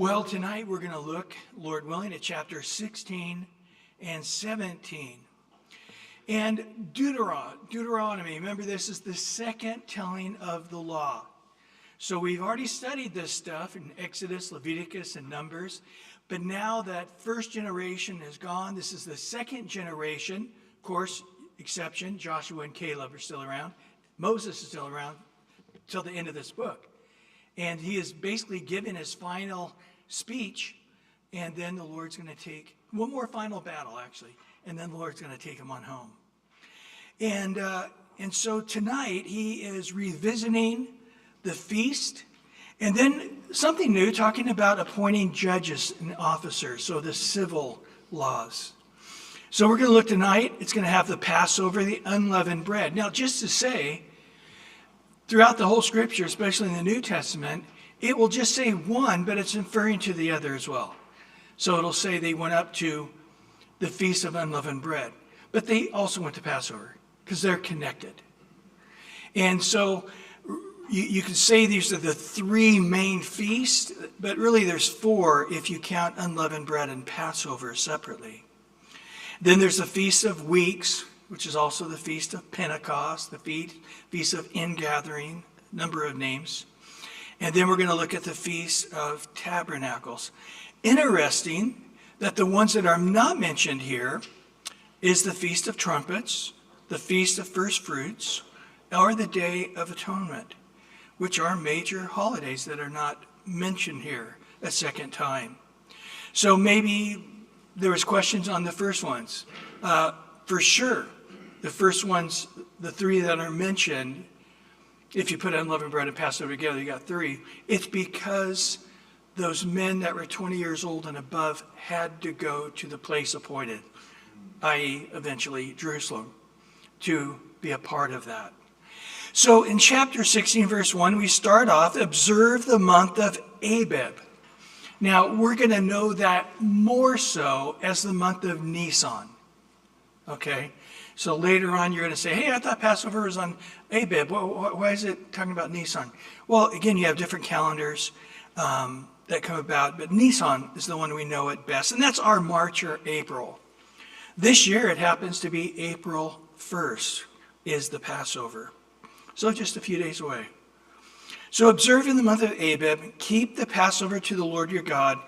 Well, tonight we're going to look, Lord willing, at chapter 16 and 17. And Deuteronomy, remember this is the second telling of the law. So we've already studied this stuff in Exodus, Leviticus, and Numbers. But now that first generation is gone, this is the second generation. Of course, exception, Joshua and Caleb are still around. Moses is still around till the end of this book. And he is basically giving his final speech, and then the Lord's going to take one more final battle, actually, and then the Lord's going to take him on home. And so tonight he is revisiting the feast, and then something new, talking about appointing judges and officers, so the civil laws. So we're going to look tonight. It's going to have the Passover, the unleavened bread. Now, just to say, throughout the whole scripture, especially in the New Testament, it will just say one, but it's referring to the other as well. So it'll say they went up to the Feast of Unleavened Bread, but they also went to Passover because they're connected. And so you can say these are the three main feasts, but really there's four if you count unleavened bread and Passover separately. Then there's the Feast of Weeks, which is also the Feast of Pentecost, the Feast of Ingathering, number of names. And then we're going to look at the Feast of Tabernacles. Interesting that the ones that are not mentioned here is the Feast of Trumpets, the Feast of First Fruits, or the Day of Atonement, which are major holidays that are not mentioned here a second time. So maybe there was questions on the first ones. For sure, the first ones, the three that are mentioned, if you put unleavened bread and Passover together, you got three. It's because those men that were 20 years old and above had to go to the place appointed, i.e. eventually Jerusalem, to be a part of that. So in chapter 16, verse 1, we start off, observe the month of Abib. Now, we're going to know that more so as the month of Nisan. Okay? So later on, you're going to say, hey, I thought Passover was on Abib. Why is it talking about Nisan? Well, again, you have different calendars that come about, but Nisan is the one we know it best, and that's our March or April. This year, it happens to be April 1st is the Passover. So just a few days away. So observe in the month of Abib, keep the Passover to the Lord your God,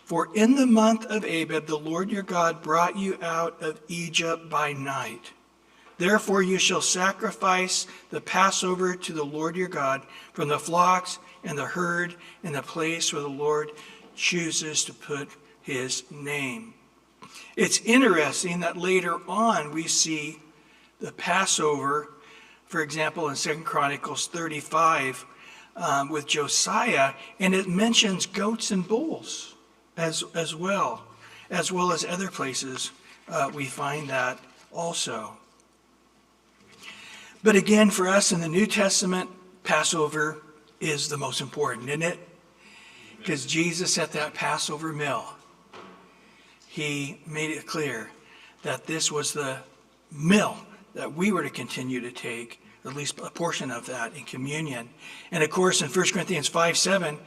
for in the month of Abib, the Lord your God brought you out of Egypt by night. Therefore you shall sacrifice the Passover to the Lord your God from the flocks and the herd in the place where the Lord chooses to put his name. It's interesting that later on we see the Passover, for example, in 2 Chronicles 35 with Josiah, and it mentions goats and bulls as well as other places we find that also. But again, for us in the New Testament, Passover is the most important, isn't it? Because Jesus at that Passover meal, he made it clear that this was the meal that we were to continue to take, at least a portion of that in communion. And of course, in 1 Corinthians 5:7,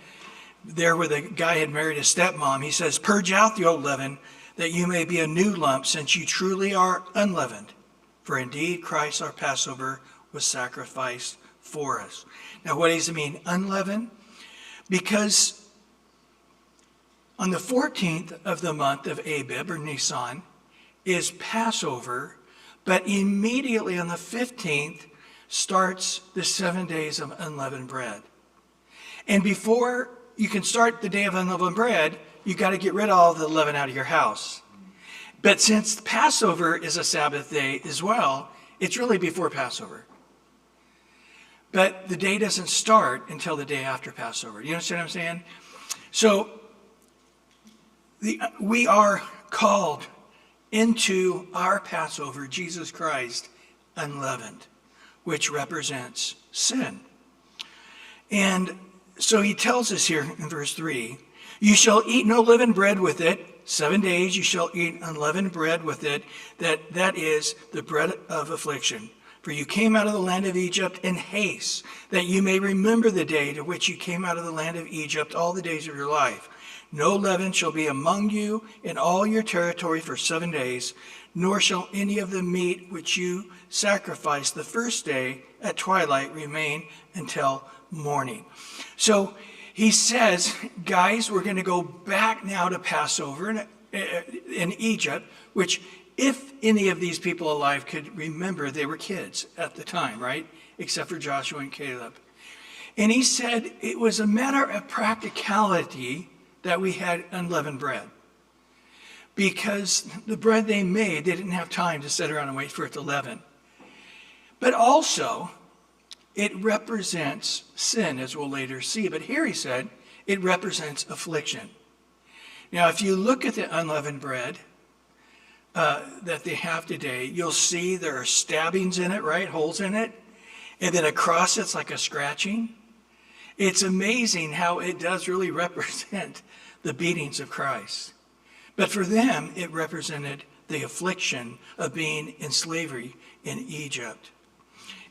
there where the guy had married his stepmom, he says, purge out the old leaven, that you may be a new lump, since you truly are unleavened. For indeed, Christ our Passover was sacrificed for us. Now, what does it mean, unleavened? Because on the 14th of the month of Abib, or Nisan, is Passover, but immediately on the 15th starts the 7 days of unleavened bread. And before you can start the day of unleavened bread, you got to get rid of all the leaven out of your house. But since Passover is a Sabbath day as well, it's really before Passover. But the day doesn't start until the day after Passover. You understand what I'm saying? So we are called into our Passover, Jesus Christ, unleavened, which represents sin. And so he tells us here in verse 3, you shall eat no leavened bread with it. 7 days you shall eat unleavened bread with it. That is the bread of affliction. For you came out of the land of Egypt in haste, that you may remember the day to which you came out of the land of Egypt all the days of your life. No leaven shall be among you in all your territory for 7 days, nor shall any of the meat which you sacrifice the first day at twilight remain until morning. So he says, guys, we're going to go back now to Passover in Egypt, which if any of these people alive could remember, they were kids at the time, right? Except for Joshua and Caleb. And he said it was a matter of practicality that we had unleavened bread. Because the bread they made, they didn't have time to sit around and wait for it to leaven. But also, it represents sin, as we'll later see. But here he said, it represents affliction. Now, if you look at the unleavened bread that they have today, you'll see there are stabbings in it, right? Holes in it. And then across it's like a scratching. It's amazing how it does really represent the beatings of Christ. But for them, it represented the affliction of being in slavery in Egypt.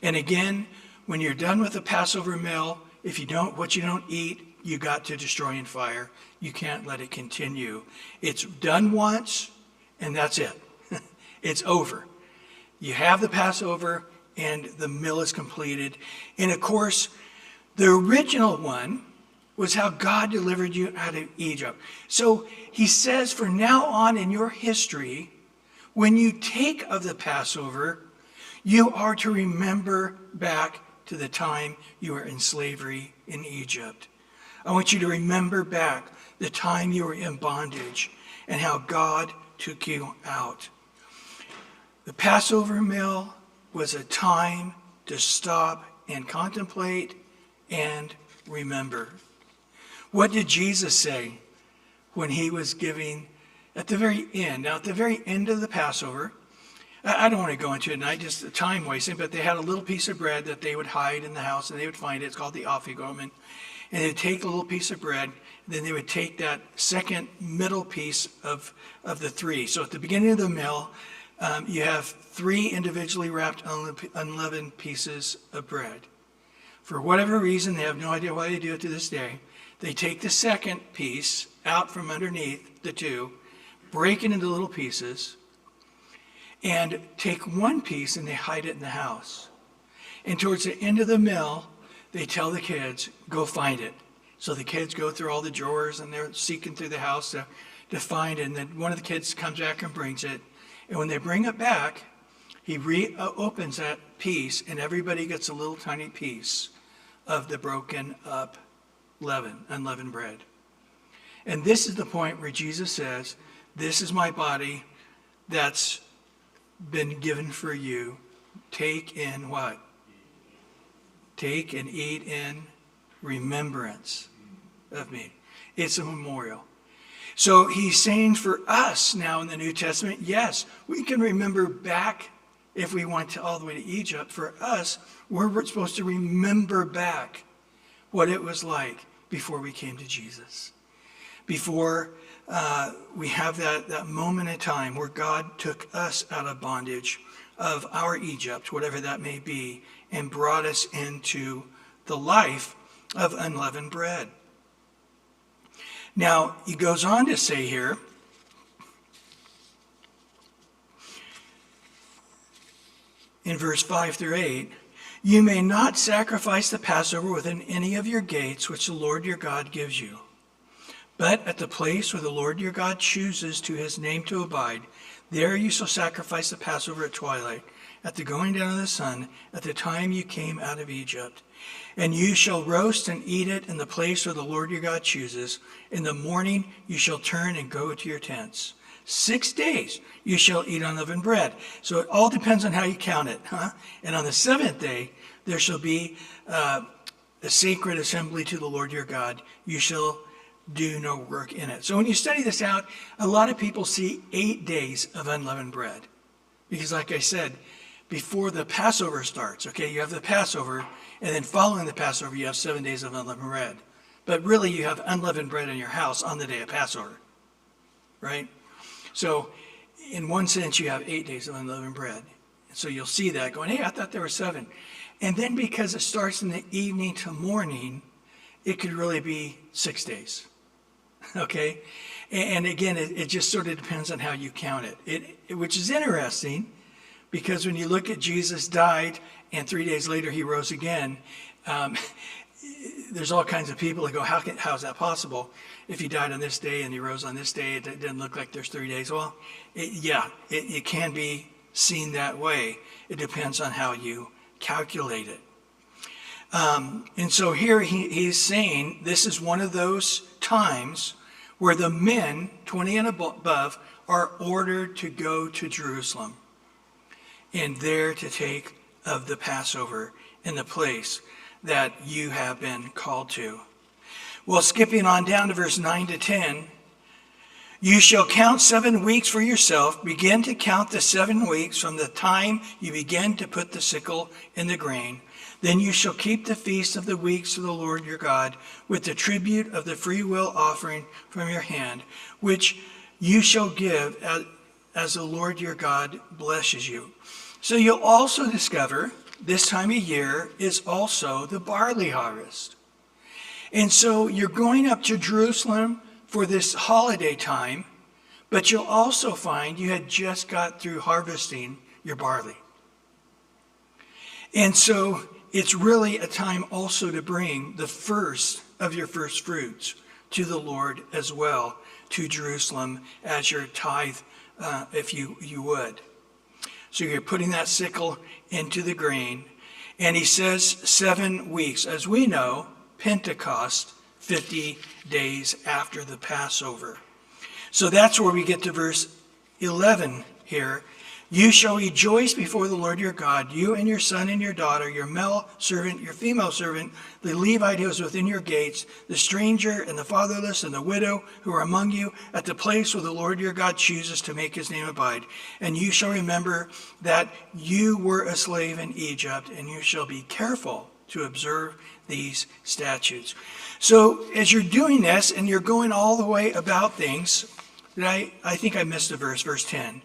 And again, when you're done with the Passover meal, what you don't eat, you got to destroy in fire. You can't let it continue. It's done once, and that's it. It's over. You have the Passover, and the meal is completed. And of course, the original one was how God delivered you out of Egypt. So he says, for now on in your history, when you take of the Passover, you are to remember back to the time you were in slavery in Egypt. I want you to remember back the time you were in bondage and how God took you out. The Passover meal was a time to stop and contemplate and remember. What did Jesus say when he was giving at the very end? Now, at the very end of the Passover, I don't want to go into it tonight, just the time wasting, but they had a little piece of bread that they would hide in the house, and they would find it. It's called the afikomen. And they'd take a little piece of bread, and then they would take that second middle piece of the three. So at the beginning of the meal, you have 3 individually wrapped unleavened pieces of bread. For whatever reason, they have no idea why they do it to this day. They take the second piece out from underneath the 2, break it into little pieces, and take one piece and they hide it in the house. And towards the end of the meal, they tell the kids, go find it. So the kids go through all the drawers and they're seeking through the house to find it. And then one of the kids comes back and brings it. And when they bring it back, he opens that piece and everybody gets a little tiny piece of the broken up unleavened bread. And this is the point where Jesus says, this is my body that's been given for you. Take in what? Take and eat in remembrance of me. It's a memorial. So he's saying for us now in the New Testament, yes, we can remember back if we went all the way to Egypt. For us, we're supposed to remember back what it was like before we came to Jesus. Before we have that moment in time where God took us out of bondage of our Egypt, whatever that may be, and brought us into the life of unleavened bread. Now, he goes on to say here, in verse 5 through 8, you may not sacrifice the Passover within any of your gates which the Lord your God gives you. But at the place where the Lord your God chooses to his name to abide, there you shall sacrifice the Passover at twilight, at the going down of the sun, at the time you came out of Egypt. And you shall roast and eat it in the place where the Lord your God chooses. In the morning you shall turn and go to your tents. 6 days you shall eat unleavened bread. So it all depends on how you count it. And on the 7th day there shall be a sacred assembly to the Lord your God. You shall do no work in it. So when you study this out, a lot of people see 8 days of unleavened bread. Because like I said, before the Passover starts, okay, you have the Passover, and then following the Passover, you have 7 days of unleavened bread. But really, you have unleavened bread in your house on the day of Passover, right? So in one sense, you have 8 days of unleavened bread. So you'll see that going, hey, I thought there were 7. And then because it starts in the evening to morning, it could really be 6 days. okay? And again, it just sort of depends on how you count it, which is interesting, because when you look at Jesus died and 3 days later he rose again, there's all kinds of people that go, how is that possible? If he died on this day and he rose on this day, it didn't look like there's 3 days. Well, it can be seen that way. It depends on how you calculate it. And so here he's saying this is one of those times where the men, 20 and above, are ordered to go to Jerusalem and there to take of the Passover in the place that you have been called to. Well, skipping on down to verse 9 to 10, you shall count 7 weeks for yourself. Begin to count the 7 weeks from the time you begin to put the sickle in the grain. Then you shall keep the feast of the weeks of the Lord your God with the tribute of the freewill offering from your hand, which you shall give as the Lord your God blesses you. So you'll also discover this time of year is also the barley harvest. And so you're going up to Jerusalem for this holiday time, but you'll also find you had just got through harvesting your barley. And so it's really a time also to bring the first of your first fruits to the Lord as well, to Jerusalem as your tithe, if you would. So you're putting that sickle into the grain. And he says 7 weeks. As we know, Pentecost, 50 days after the Passover. So that's where we get to verse 11 here. You shall rejoice before the Lord your God, you and your son and your daughter, your male servant, your female servant, the Levite who is within your gates, the stranger and the fatherless and the widow who are among you, at the place where the Lord your God chooses to make his name abide. And you shall remember that you were a slave in Egypt, and you shall be careful to observe these statutes. So as you're doing this, and you're going all the way about things, I think I missed a verse 10.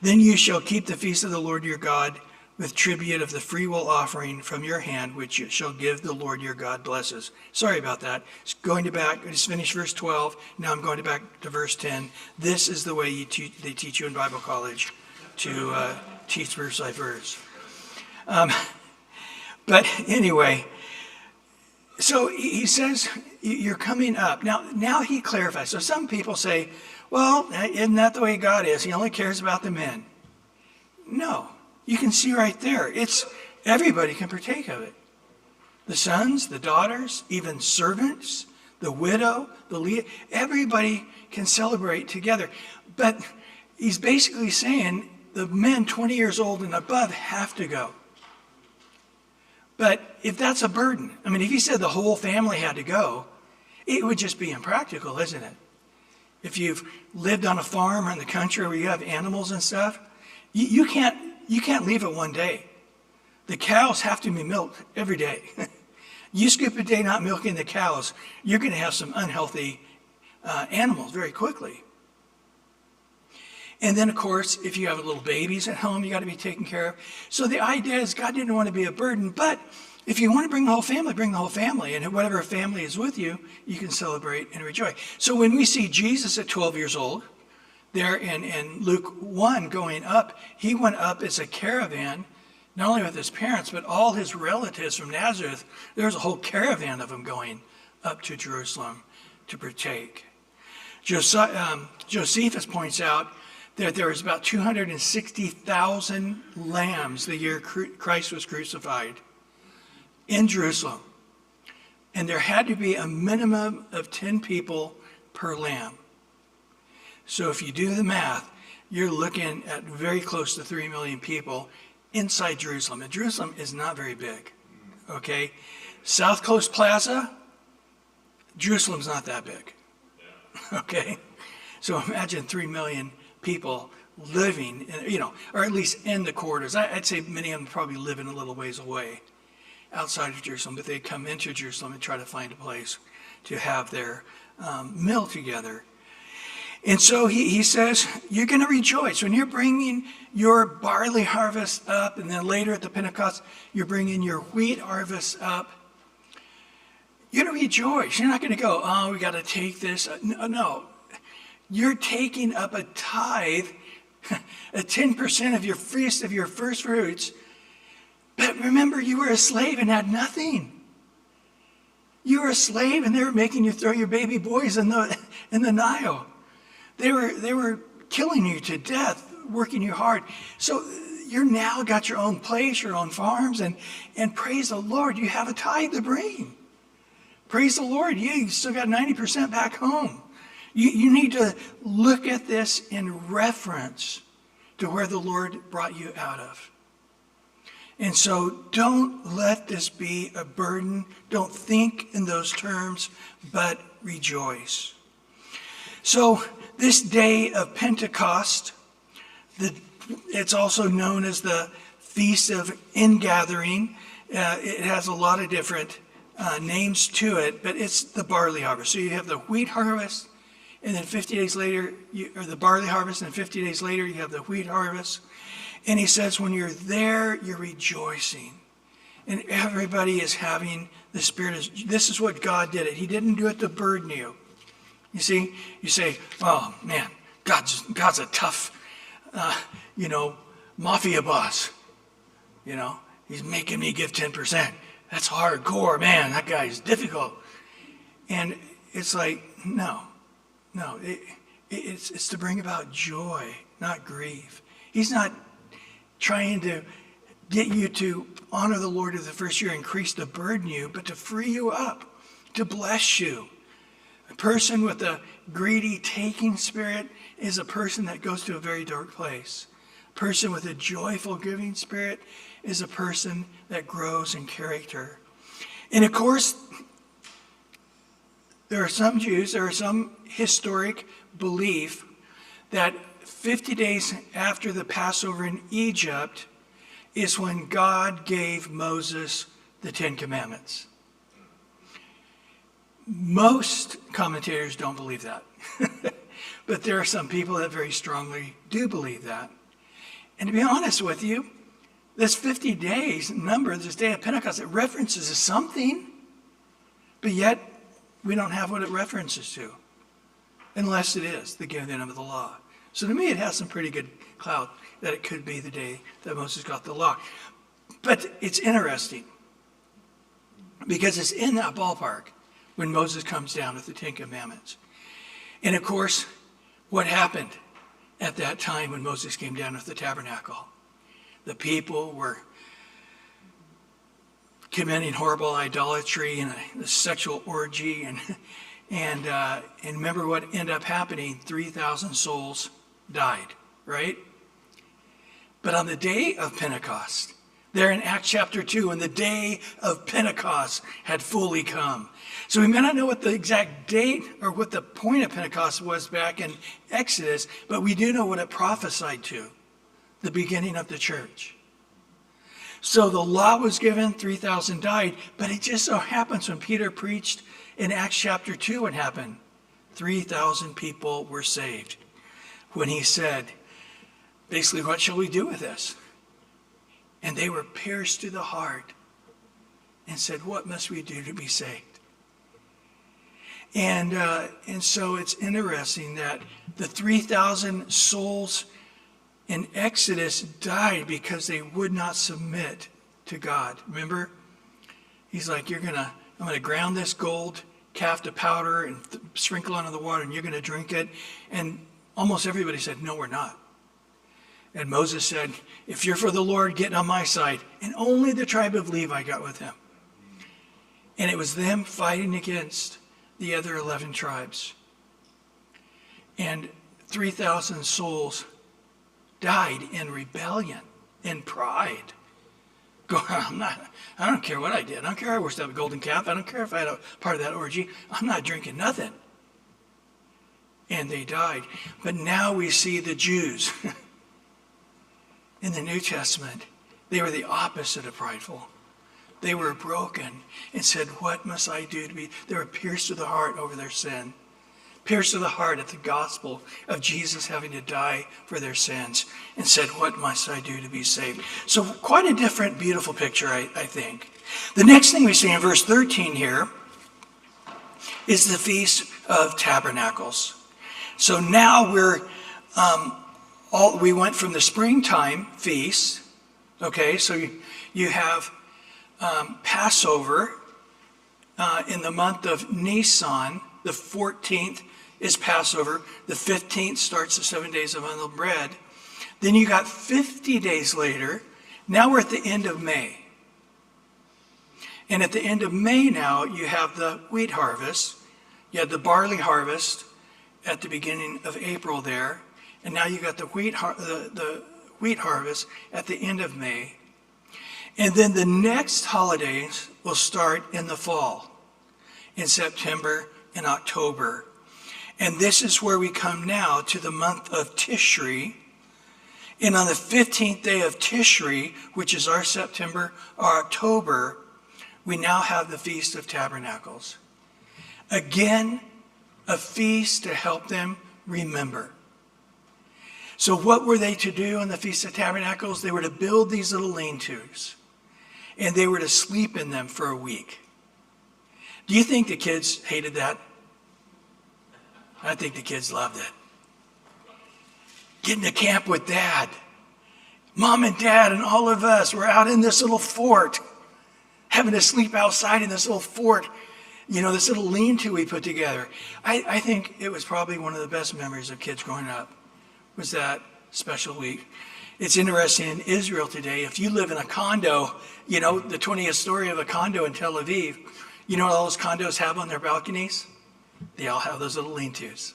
Then you shall keep the feast of the Lord your God with tribute of the freewill offering from your hand, which you shall give the Lord your God blesses. Sorry about that. Going back, I just finished verse 12. Now I'm going back to verse 10. This is the way they teach you in Bible college, to teach verse by verse. But anyway, so he says you're coming up. Now he clarifies. So some people say, well, isn't that the way God is? He only cares about the men. No, you can see right there. It's everybody can partake of it. The sons, the daughters, even servants, the widow, everybody can celebrate together. But he's basically saying the men 20 years old and above have to go. But if that's a burden, if he said the whole family had to go, it would just be impractical, isn't it? If you've lived on a farm or in the country where you have animals and stuff, you can't leave it one day. The cows have to be milked every day. You skip a day not milking the cows, you're going to have some unhealthy animals very quickly. And then, of course, if you have little babies at home, you got to be taken care of. So the idea is God didn't want to be a burden, but if you want to bring the whole family, bring the whole family. And whatever family is with you, you can celebrate and rejoice. So when we see Jesus at 12 years old, there in Luke 1 going up, he went up as a caravan, not only with his parents, but all his relatives from Nazareth. There was a whole caravan of them going up to Jerusalem to partake. Josephus points out that there was about 260,000 lambs the year Christ was crucified in Jerusalem. And there had to be a minimum of 10 people per lamb. So if you do the math, you're looking at very close to 3 million people inside Jerusalem. And Jerusalem is not very big, okay? South Coast Plaza, Jerusalem's not that big, okay? So imagine 3 million people living, or at least in the corridors. I'd say many of them probably live in a little ways away outside of Jerusalem, but they come into Jerusalem and try to find a place to have their meal together. And so he says, you're going to rejoice. When you're bringing your barley harvest up, and then later at the Pentecost, you're bringing your wheat harvest up, You're going to rejoice. You're not going to go, oh, we got to take this. No. You're taking up a tithe, a 10% of your feast of your first fruits. But remember, you were a slave and had nothing. You were a slave and they were making you throw your baby boys in the Nile. They were killing you to death, working you hard. So you're now got your own place, your own farms, and praise the Lord, you have a tithe to bring. Praise the Lord, you still got 90% back home. You need to look at this in reference to where the Lord brought you out of. And so don't let this be a burden. Don't think in those terms, but rejoice. So this day of Pentecost, it's also known as the Feast of Ingathering. It has a lot of different names to it, but it's the barley harvest. So you have the wheat harvest, and then 50 days later, or the barley harvest, and 50 days later, you have the wheat harvest. And he says, when you're there, you're rejoicing. And everybody is having the Spirit. This is what God did it. He didn't do it to burden you. You see, you say, oh man, God's a tough, mafia boss. He's making me give 10%. That's hardcore, man. That guy's difficult. And it's like, no, it's to bring about joy, not grief. He's not trying to get you to honor the Lord of the first year, increase to burden you, but to free you up, to bless you. A person with a greedy taking spirit is a person that goes to a very dark place. A person with a joyful giving spirit is a person that grows in character. And of course, there are some historic belief that 50 days after the Passover in Egypt is when God gave Moses the Ten Commandments. Most commentators don't believe that. But there are some people that very strongly do believe that. And to be honest with you, this 50 days number, this day of Pentecost, it references to something, but yet we don't have what it references to, unless it is the giving of the law. So to me, it has some pretty good clout that it could be the day that Moses got the law. But it's interesting because it's in that ballpark when Moses comes down with the Ten Commandments. And of course, what happened at that time when Moses came down with the tabernacle? The people were committing horrible idolatry and a sexual orgy. And remember what ended up happening? 3,000 souls died, right? But on the day of Pentecost, there in Acts chapter 2, when the day of Pentecost had fully come. So we may not know what the exact date or what the point of Pentecost was back in Exodus, but we do know what it prophesied to, the beginning of the church. So the law was given, 3,000 died, but it just so happens when Peter preached in Acts chapter 2, what happened? 3,000 people were saved. When he said, basically, what shall we do with this? And they were pierced to the heart and said, what must we do to be saved? And so it's interesting that the 3,000 souls in Exodus died because they would not submit to God. Remember? He's like, I'm going to ground this gold calf to powder and sprinkle onto the water, and you're going to drink it. And almost everybody said, no, we're not. And Moses said, if you're for the Lord, get on my side. And only the tribe of Levi got with him. And it was them fighting against the other 11 tribes. And 3,000 souls died in rebellion, in pride. I don't care what I did. I don't care if I worshiped a golden calf. I don't care if I had a part of that orgy. I'm not drinking nothing. And they died. But now we see the Jews in the New Testament. They were the opposite of prideful. They were broken and said, what must I do to be? They were pierced to the heart over their sin. Pierced to the heart at the gospel of Jesus having to die for their sins, and said, what must I do to be saved? So quite a different, beautiful picture, I think. The next thing we see in verse 13 here is the Feast of Tabernacles. So now we went from the springtime feast. Okay, so you have Passover in the month of Nisan. The 14th is Passover. The 15th starts the 7 days of unleavened bread. Then you got 50 days later. Now we're at the end of May. And at the end of May now, you have the wheat harvest. You had the barley harvest at the beginning of April there. And now you got the wheat harvest at the end of May. And then the next holidays will start in the fall, in September and October. And this is where we come now to the month of Tishri. And on the 15th day of Tishri, which is our September or October, we now have the Feast of Tabernacles. Again, a feast to help them remember. So what were they to do on the Feast of Tabernacles? They were to build these little lean-tos, and they were to sleep in them for a week. Do you think the kids hated that? I think the kids loved it. Getting to camp with Dad. Mom and Dad and all of us were out in this little fort, having to sleep outside in this little fort, this little lean-to we put together. I think it was probably one of the best memories of kids growing up, was that special week. It's interesting, in Israel today, if you live in a condo, the 20th story of a condo in Tel Aviv, you know what all those condos have on their balconies? They all have those little lean-tos.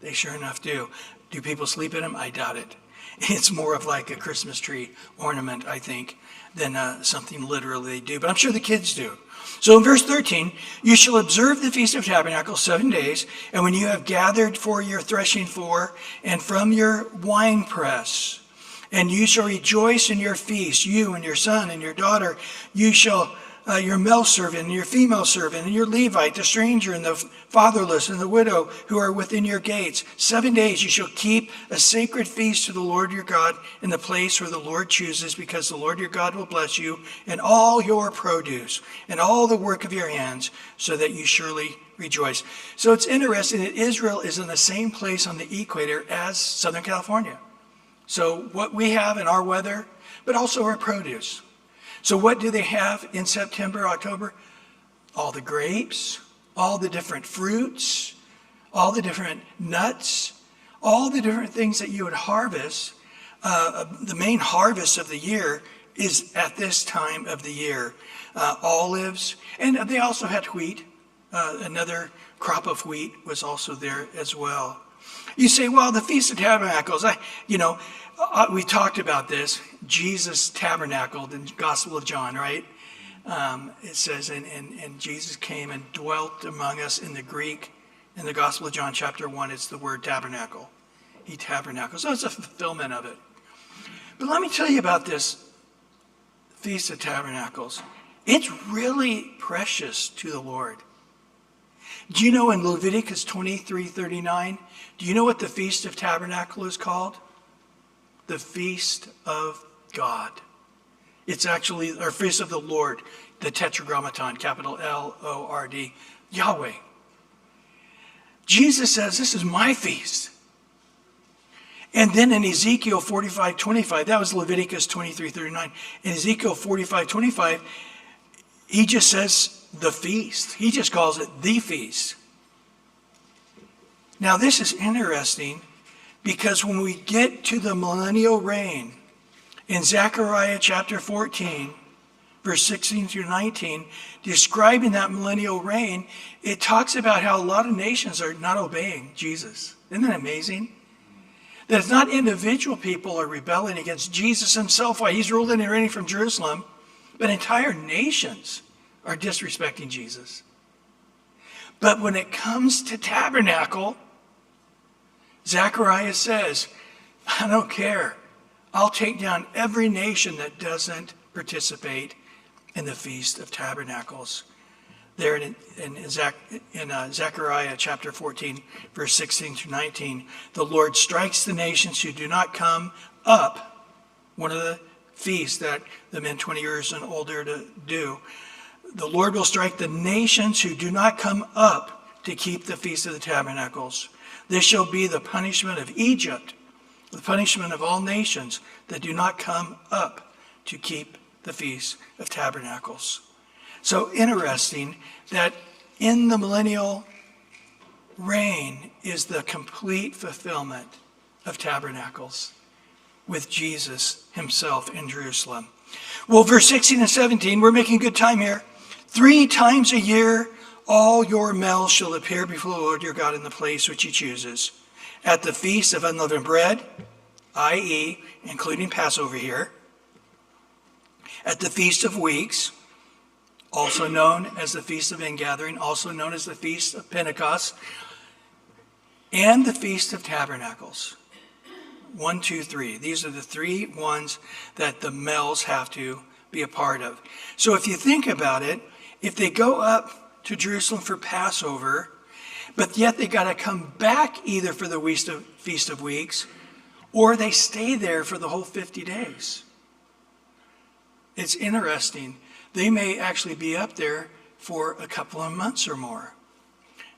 They sure enough do. Do people sleep in them? I doubt it. It's more of like a Christmas tree ornament, I think, than something literally they do. But I'm sure the kids do. So in verse 13, you shall observe the Feast of Tabernacles 7 days, and when you have gathered for your threshing floor and from your winepress, and you shall rejoice in your feast, you and your son and your daughter, you shall your male servant and your female servant and your Levite, the stranger and the fatherless and the widow who are within your gates. 7 days you shall keep a sacred feast to the Lord your God in the place where the Lord chooses, because the Lord your God will bless you in all your produce and all the work of your hands, so that you surely rejoice. So it's interesting that Israel is in the same place on the equator as Southern California. So what we have in our weather, but also our produce. So what do they have in September, October? All the grapes, all the different fruits, all the different nuts, all the different things that you would harvest. The main harvest of the year is at this time of the year. Olives, and they also had wheat. Another crop of wheat was also there as well. You say, well, the Feast of Tabernacles, we talked about this. Jesus tabernacled in the Gospel of John, right? It says, and Jesus came and dwelt among us. In the Greek, in the Gospel of John chapter 1, it's the word tabernacle. He tabernacled. So it's a fulfillment of it. But let me tell you about this Feast of Tabernacles. It's really precious to the Lord. Do you know in Leviticus 23:39, do you know what the Feast of Tabernacle is called? The Feast of God. It's actually our Feast of the Lord, the Tetragrammaton, capital L-O-R-D, Yahweh. Jesus says, this is my feast. And then in Ezekiel 45:25, that was Leviticus 23:39. In Ezekiel 45:25, he just says the feast. He just calls it the feast. Now this is interesting, because when we get to the millennial reign, in Zechariah chapter 14, verse 16 through 19, describing that millennial reign, it talks about how a lot of nations are not obeying Jesus. Isn't that amazing? That it's not individual people are rebelling against Jesus himself while he's ruling and reigning from Jerusalem, but entire nations are disrespecting Jesus. But when it comes to tabernacle, Zechariah says, I don't care. I'll take down every nation that doesn't participate in the Feast of Tabernacles. There in Zechariah chapter 14, verse 16 through 19, the Lord strikes the nations who do not come up, one of the feasts that the men 20 years and older to do. the Lord will strike the nations who do not come up to keep the Feast of the Tabernacles. This shall be the punishment of Egypt, the punishment of all nations that do not come up to keep the Feast of Tabernacles. So interesting that in the millennial reign is the complete fulfillment of tabernacles with Jesus himself in Jerusalem. Well, verse 16 and 17, we're making good time here. 3 times a year, all your males shall appear before the Lord your God in the place which he chooses. At the feast of unleavened bread, i.e., including Passover here. At the Feast of Weeks, also known as the Feast of Ingathering, also known as the Feast of Pentecost, and the Feast of Tabernacles. 1, 2, 3. These are the 3 ones that the males have to be a part of. So if you think about it, if they go up to Jerusalem for Passover, but yet they got to come back either for the Feast of Weeks, or they stay there for the whole 50 days. It's interesting. They may actually be up there for a couple of months or more,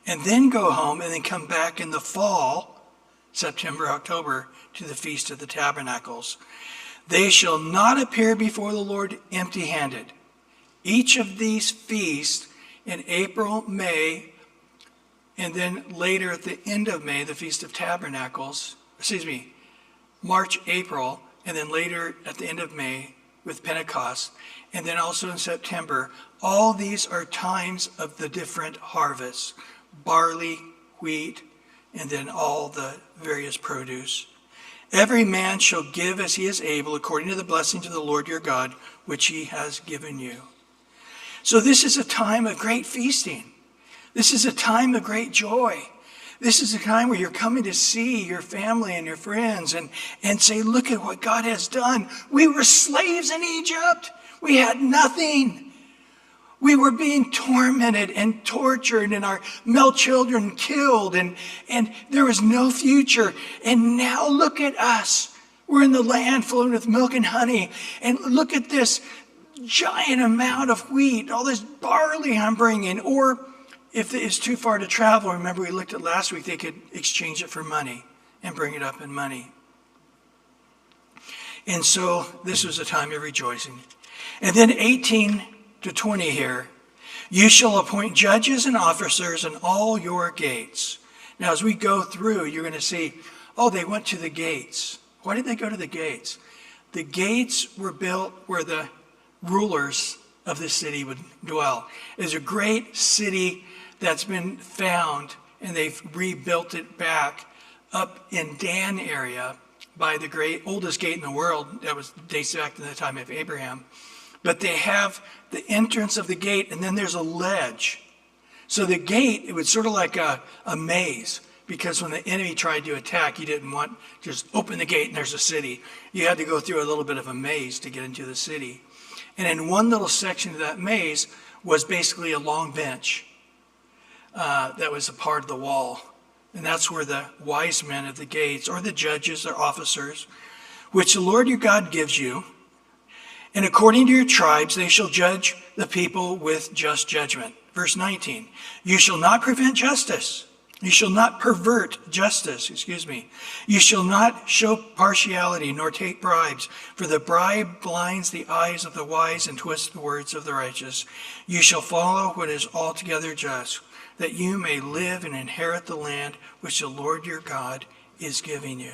and then go home and then come back in the fall, September, October, to the Feast of the Tabernacles. They shall not appear before the Lord empty-handed. Each of these feasts in April, May, and then later at the end of May, the Feast of Tabernacles, March, April, and then later at the end of May with Pentecost, and then also in September. All these are times of the different harvests, barley, wheat, and then all the various produce. Every man shall give as he is able, according to the blessings of the Lord your God, which he has given you. So this is a time of great feasting. This is a time of great joy. This is a time where you're coming to see your family and your friends and say, look at what God has done. We were slaves in Egypt. We had nothing. We were being tormented and tortured and our male children killed and there was no future. And now look at us. We're in the land flowing with milk and honey. And look at this giant amount of wheat, all this barley I'm bringing. Or if it's too far to travel, remember we looked at last week, they could exchange it for money and bring it up in money. And so this was a time of rejoicing. And then 18 to 20 here, you shall appoint judges and officers in all your gates. Now, as we go through, you're going to see, oh, they went to the gates. Why did they go to the gates? The gates were built where the rulers of the city would dwell. There's a great city that's been found, and they've rebuilt it back up in Dan area by the great oldest gate in the world that dates back to the time of Abraham. But they have the entrance of the gate, and then there's a ledge. So the gate, it was sort of like a maze, because when the enemy tried to attack, you didn't want to just open the gate and there's a city. You had to go through a little bit of a maze to get into the city. And in one little section of that maze was basically a long bench that was a part of the wall. And that's where the wise men of the gates, or the judges or officers, which the Lord your God gives you, and according to your tribes, they shall judge the people with just judgment. Verse 19, you shall not prevent justice. You shall not pervert justice, You shall not show partiality nor take bribes, for the bribe blinds the eyes of the wise and twists the words of the righteous. You shall follow what is altogether just, that you may live and inherit the land which the Lord your God is giving you.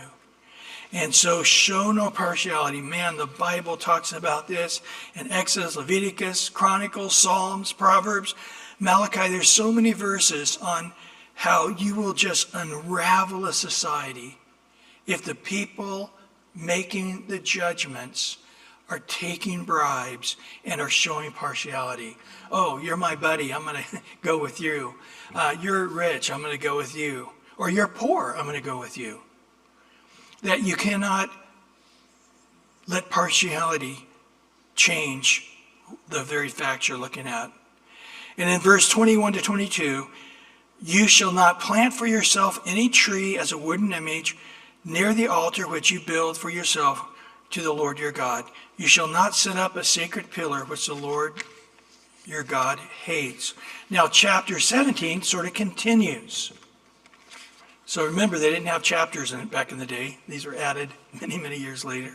And so show no partiality. Man, the Bible talks about this in Exodus, Leviticus, Chronicles, Psalms, Proverbs, Malachi. There's so many verses on how you will just unravel a society if the people making the judgments are taking bribes and are showing partiality. Oh, you're my buddy, I'm going to go with you. You're rich, I'm going to go with you. Or you're poor, I'm going to go with you. That you cannot let partiality change the very facts you're looking at. And in verse 21 to 22, you shall not plant for yourself any tree as a wooden image near the altar which you build for yourself to the Lord your God. You shall not set up a sacred pillar which the Lord your God hates. Now, chapter 17 sort of continues. So remember, they didn't have chapters in it back in the day. These were added many, many years later.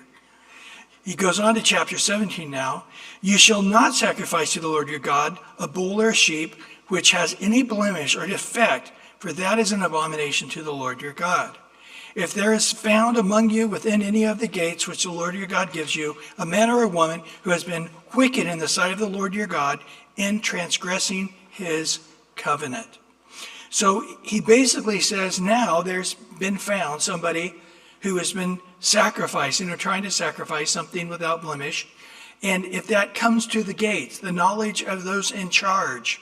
He goes on to chapter 17 now. You shall not sacrifice to the Lord your God a bull or a sheep which has any blemish or defect, for that is an abomination to the Lord your God. If there is found among you within any of the gates which the Lord your God gives you, a man or a woman who has been wicked in the sight of the Lord your God in transgressing his covenant. So he basically says now there's been found somebody who has been sacrificing or trying to sacrifice something without blemish. And if that comes to the gates, the knowledge of those in charge,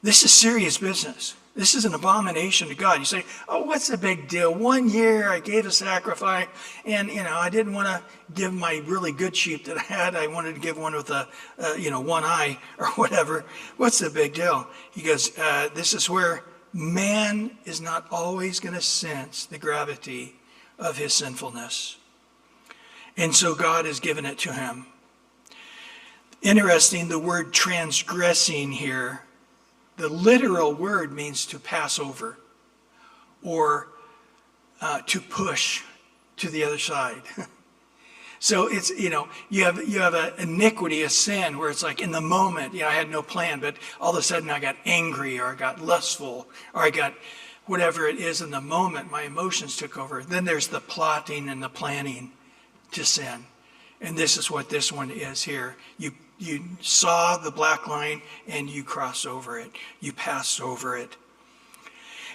this is serious business. This is an abomination to God. You say, oh, what's the big deal? 1 year I gave a sacrifice and, I didn't want to give my really good sheep that I had. I wanted to give one with one eye or whatever. What's the big deal? He goes, this is where man is not always going to sense the gravity of his sinfulness. And so God has given it to him. Interesting, the word transgressing here, the literal word means to pass over or to push to the other side. So it's, you have an iniquity, a sin where it's like in the moment, I had no plan, but all of a sudden I got angry or I got lustful or I got whatever it is in the moment, my emotions took over. Then there's the plotting and the planning to sin. And this is what this one is here. You saw the black line and you crossed over it. You passed over it.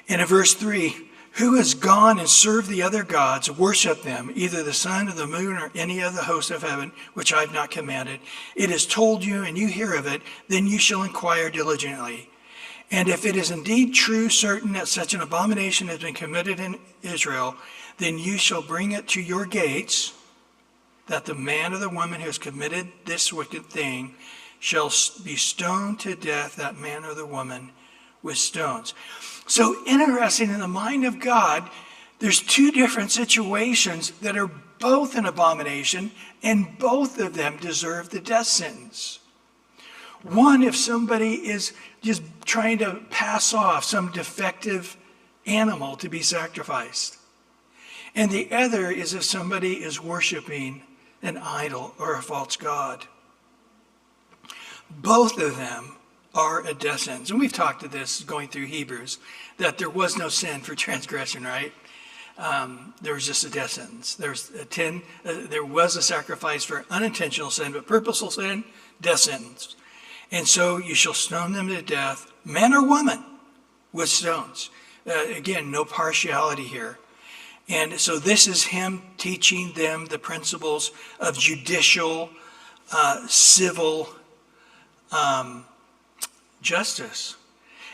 And in verse 3, who has gone and served the other gods, worship them, either the sun or the moon or any of the hosts of heaven, which I have not commanded. It is told you and you hear of it, then you shall inquire diligently. And if it is indeed true, certain that such an abomination has been committed in Israel, then you shall bring it to your gates, that the man or the woman who has committed this wicked thing shall be stoned to death, that man or the woman, with stones. So interesting, in the mind of God, there's two different situations that are both an abomination, and both of them deserve the death sentence. One, if somebody is just trying to pass off some defective animal to be sacrificed. And the other is if somebody is worshiping an idol or a false god. Both of them are a death sentence. And we've talked to this going through Hebrews, that there was no sin for transgression, right? There was just a death sentence. There was a sacrifice for unintentional sin, but purposeful sin, death sentence. And so you shall stone them to death, man or woman, with stones. Again, no partiality here. And so this is him teaching them the principles of judicial, civil justice.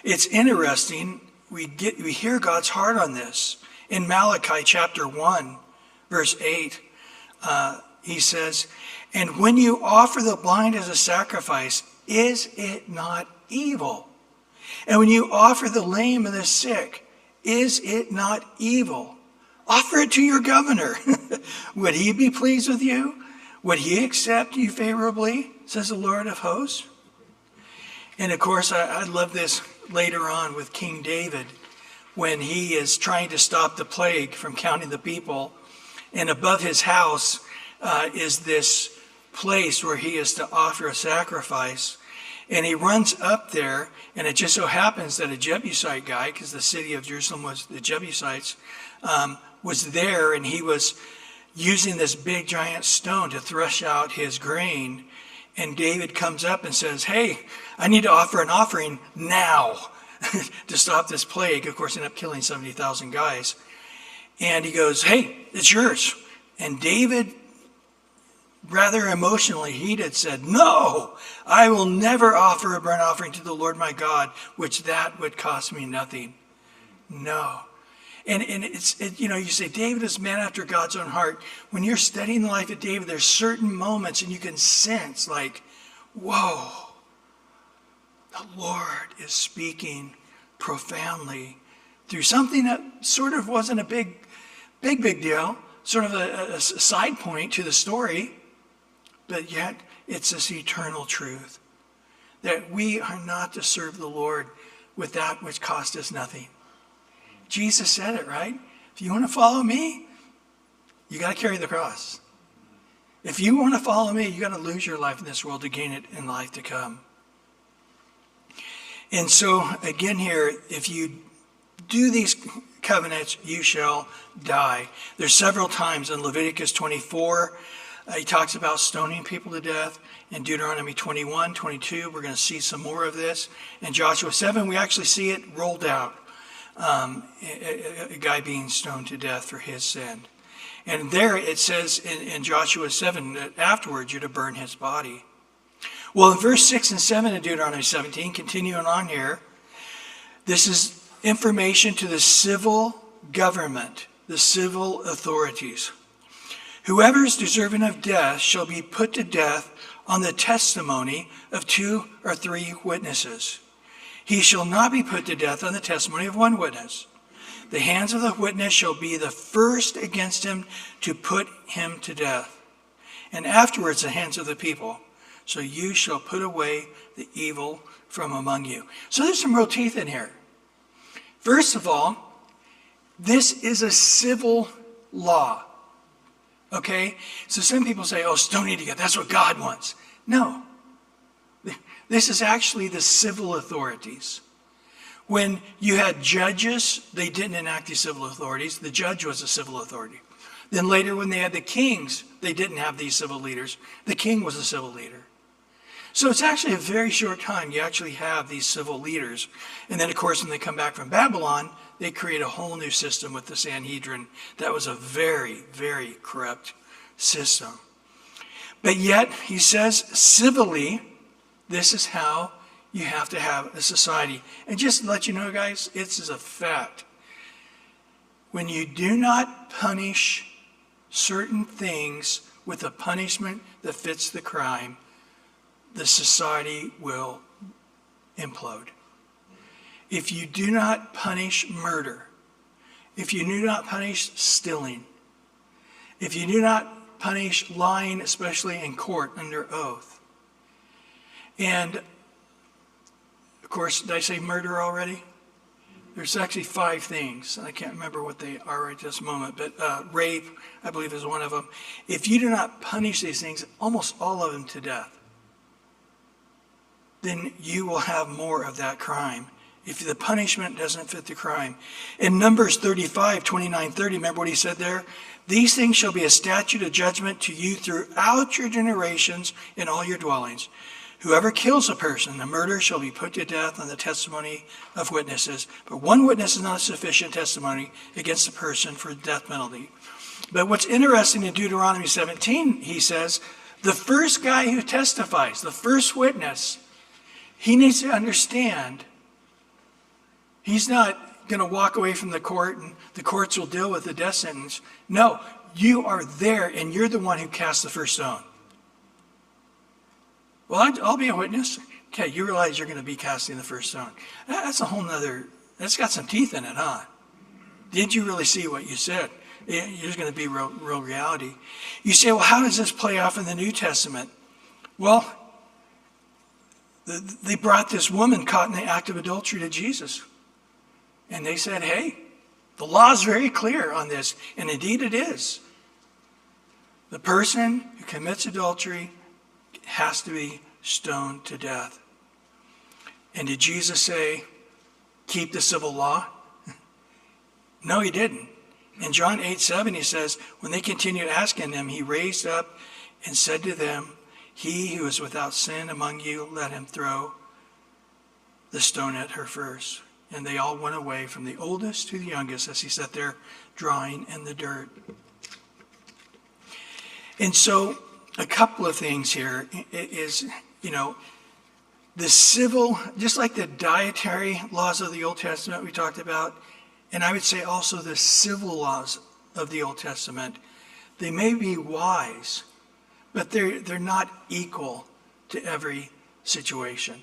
It's interesting. We hear God's heart on this. In Malachi chapter 1, verse 8, he says, and when you offer the blind as a sacrifice, is it not evil? And when you offer the lame and the sick, is it not evil? Offer it to your governor. Would he be pleased with you? Would he accept you favorably, says the Lord of hosts? And of course, I love this later on with King David, when he is trying to stop the plague from counting the people. And above his house is this place where he is to offer a sacrifice. And he runs up there, and it just so happens that a Jebusite guy, because the city of Jerusalem was the Jebusites, was there, and he was using this big giant stone to thresh out his grain. And David comes up and says, hey, I need to offer an offering now to stop this plague. Of course, ended up killing 70,000 guys. And he goes, hey, it's yours. And David, rather emotionally heated, said, no, I will never offer a burnt offering to the Lord my God, which that would cost me nothing. No. And you say, David is a man after God's own heart. When you're studying the life of David, there's certain moments and you can sense like, whoa, the Lord is speaking profoundly through something that sort of wasn't a big deal, sort of a side point to the story, but yet it's this eternal truth that we are not to serve the Lord with that which cost us nothing. Jesus said it, right? If you want to follow me, you got to carry the cross. If you want to follow me, you got to lose your life in this world to gain it in life to come. And so, again here, if you do these covenants, you shall die. There's several times in Leviticus 24, he talks about stoning people to death. In Deuteronomy 21, 22, we're going to see some more of this. In Joshua 7, we actually see it rolled out. A guy being stoned to death for his sin. And there it says in Joshua 7 that afterwards you're to burn his body. Well, in verse 6 and 7 of Deuteronomy 17, continuing on here, this is information to the civil government, the civil authorities. Whoever is deserving of death shall be put to death on the testimony of 2 or 3 witnesses. He shall not be put to death on the testimony of 1 witness. The hands of the witness shall be the first against him to put him to death, and afterwards the hands of the people. So you shall put away the evil from among you. So there's some real teeth in here. First of all, this is a civil law. Okay? So some people say, oh, stoning to death, that's what God wants. No. This is actually the civil authorities. When you had judges, they didn't enact these civil authorities. The judge was a civil authority. Then later when they had the kings, they didn't have these civil leaders. The king was a civil leader. So it's actually a very short time you actually have these civil leaders. And then, of course, when they come back from Babylon, they create a whole new system with the Sanhedrin. That was a very, very corrupt system. But yet, he says, civilly, this is how you have to have a society. And just to let you know, guys, it's a fact. When you do not punish certain things with a punishment that fits the crime, the society will implode. If you do not punish murder, if you do not punish stealing, if you do not punish lying, especially in court under oath, and of course, did I say murder already? There's actually 5 things. I can't remember what they are right this moment, but rape, I believe, is one of them. If you do not punish these things, almost all of them to death, then you will have more of that crime if the punishment doesn't fit the crime. In Numbers 35, 29, 30, remember what he said there? These things shall be a statute of judgment to you throughout your generations in all your dwellings. Whoever kills a person, the murderer shall be put to death on the testimony of witnesses. But 1 witness is not a sufficient testimony against a person for death penalty. But what's interesting in Deuteronomy 17, he says, the first guy who testifies, the first witness, he needs to understand he's not going to walk away from the court and the courts will deal with the death sentence. No, you are there and you're the one who cast the first stone. Well, I'll be a witness. Okay, you realize you're going to be casting the first stone. That's a whole nother, that's got some teeth in it, huh? Did you really see what you said? There's going to be real reality. You say, well, how does this play off in the New Testament? Well, they brought this woman caught in the act of adultery to Jesus. And they said, hey, the law is very clear on this. And indeed it is. The person who commits adultery has to be stoned to death. And did Jesus say, keep the civil law? No, he didn't. In John 8:7, he says, when they continued asking him, he raised up and said to them, he who is without sin among you, let him throw the stone at her first. And they all went away from the oldest to the youngest as he sat there drawing in the dirt. And so a couple of things here is, the civil, just like the dietary laws of the Old Testament we talked about, and I would say also the civil laws of the Old Testament, they may be wise, but they're not equal to every situation.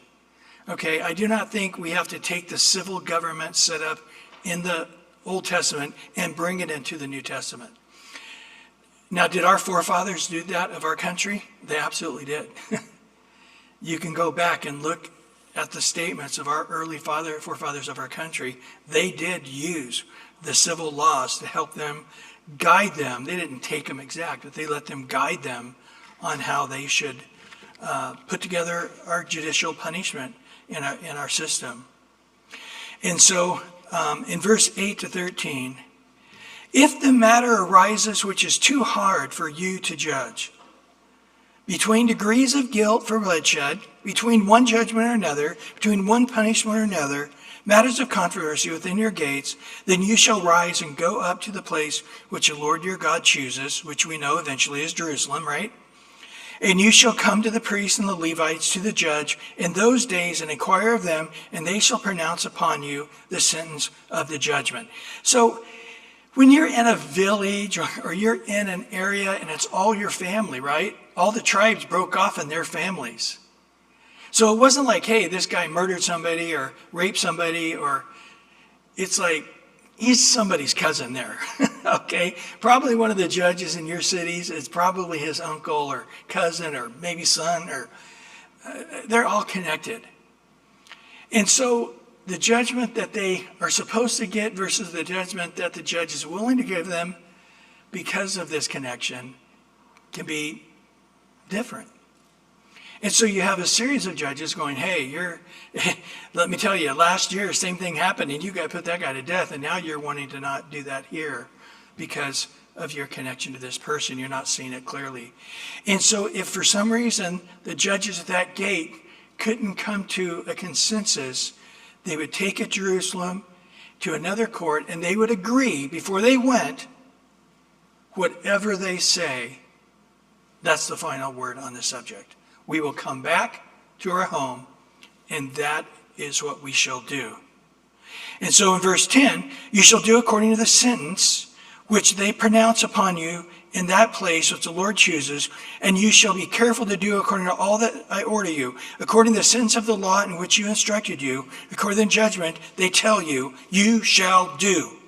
Okay, I do not think we have to take the civil government set up in the Old Testament and bring it into the New Testament. Now, did our forefathers do that of our country? They absolutely did. You can go back and look at the statements of our early forefathers of our country. They did use the civil laws to help them, guide them. They didn't take them exact, but they let them guide them on how they should put together our judicial punishment in our system. And so in verse 8 to 13, if the matter arises which is too hard for you to judge, between degrees of guilt for bloodshed, between one judgment or another, between one punishment or another, matters of controversy within your gates, then you shall rise and go up to the place which the Lord your God chooses, which we know eventually is Jerusalem, right? And you shall come to the priests and the Levites, to the judge, in those days, and inquire of them, and they shall pronounce upon you the sentence of the judgment. So when you're in a village or you're in an area and it's all your family, right? All the tribes broke off in their families. So it wasn't like, hey, this guy murdered somebody or raped somebody, or it's like, he's somebody's cousin there, okay? Probably one of the judges in your cities is probably his uncle or cousin or maybe son, or they're all connected. And so the judgment that they are supposed to get versus the judgment that the judge is willing to give them because of this connection can be different. And so you have a series of judges going, hey, let me tell you, last year, same thing happened, and you got to put that guy to death, and now you're wanting to not do that here because of your connection to this person. You're not seeing it clearly. And so if for some reason the judges at that gate couldn't come to a consensus, they would take it to Jerusalem to another court, and they would agree before they went, whatever they say, that's the final word on the subject. We will come back to our home, and that is what we shall do. And so in verse 10, you shall do according to the sentence which they pronounce upon you in that place which the Lord chooses, and you shall be careful to do according to all that I order you, according to the sentence of the law in which you instructed you, according to the judgment they tell you, you shall do.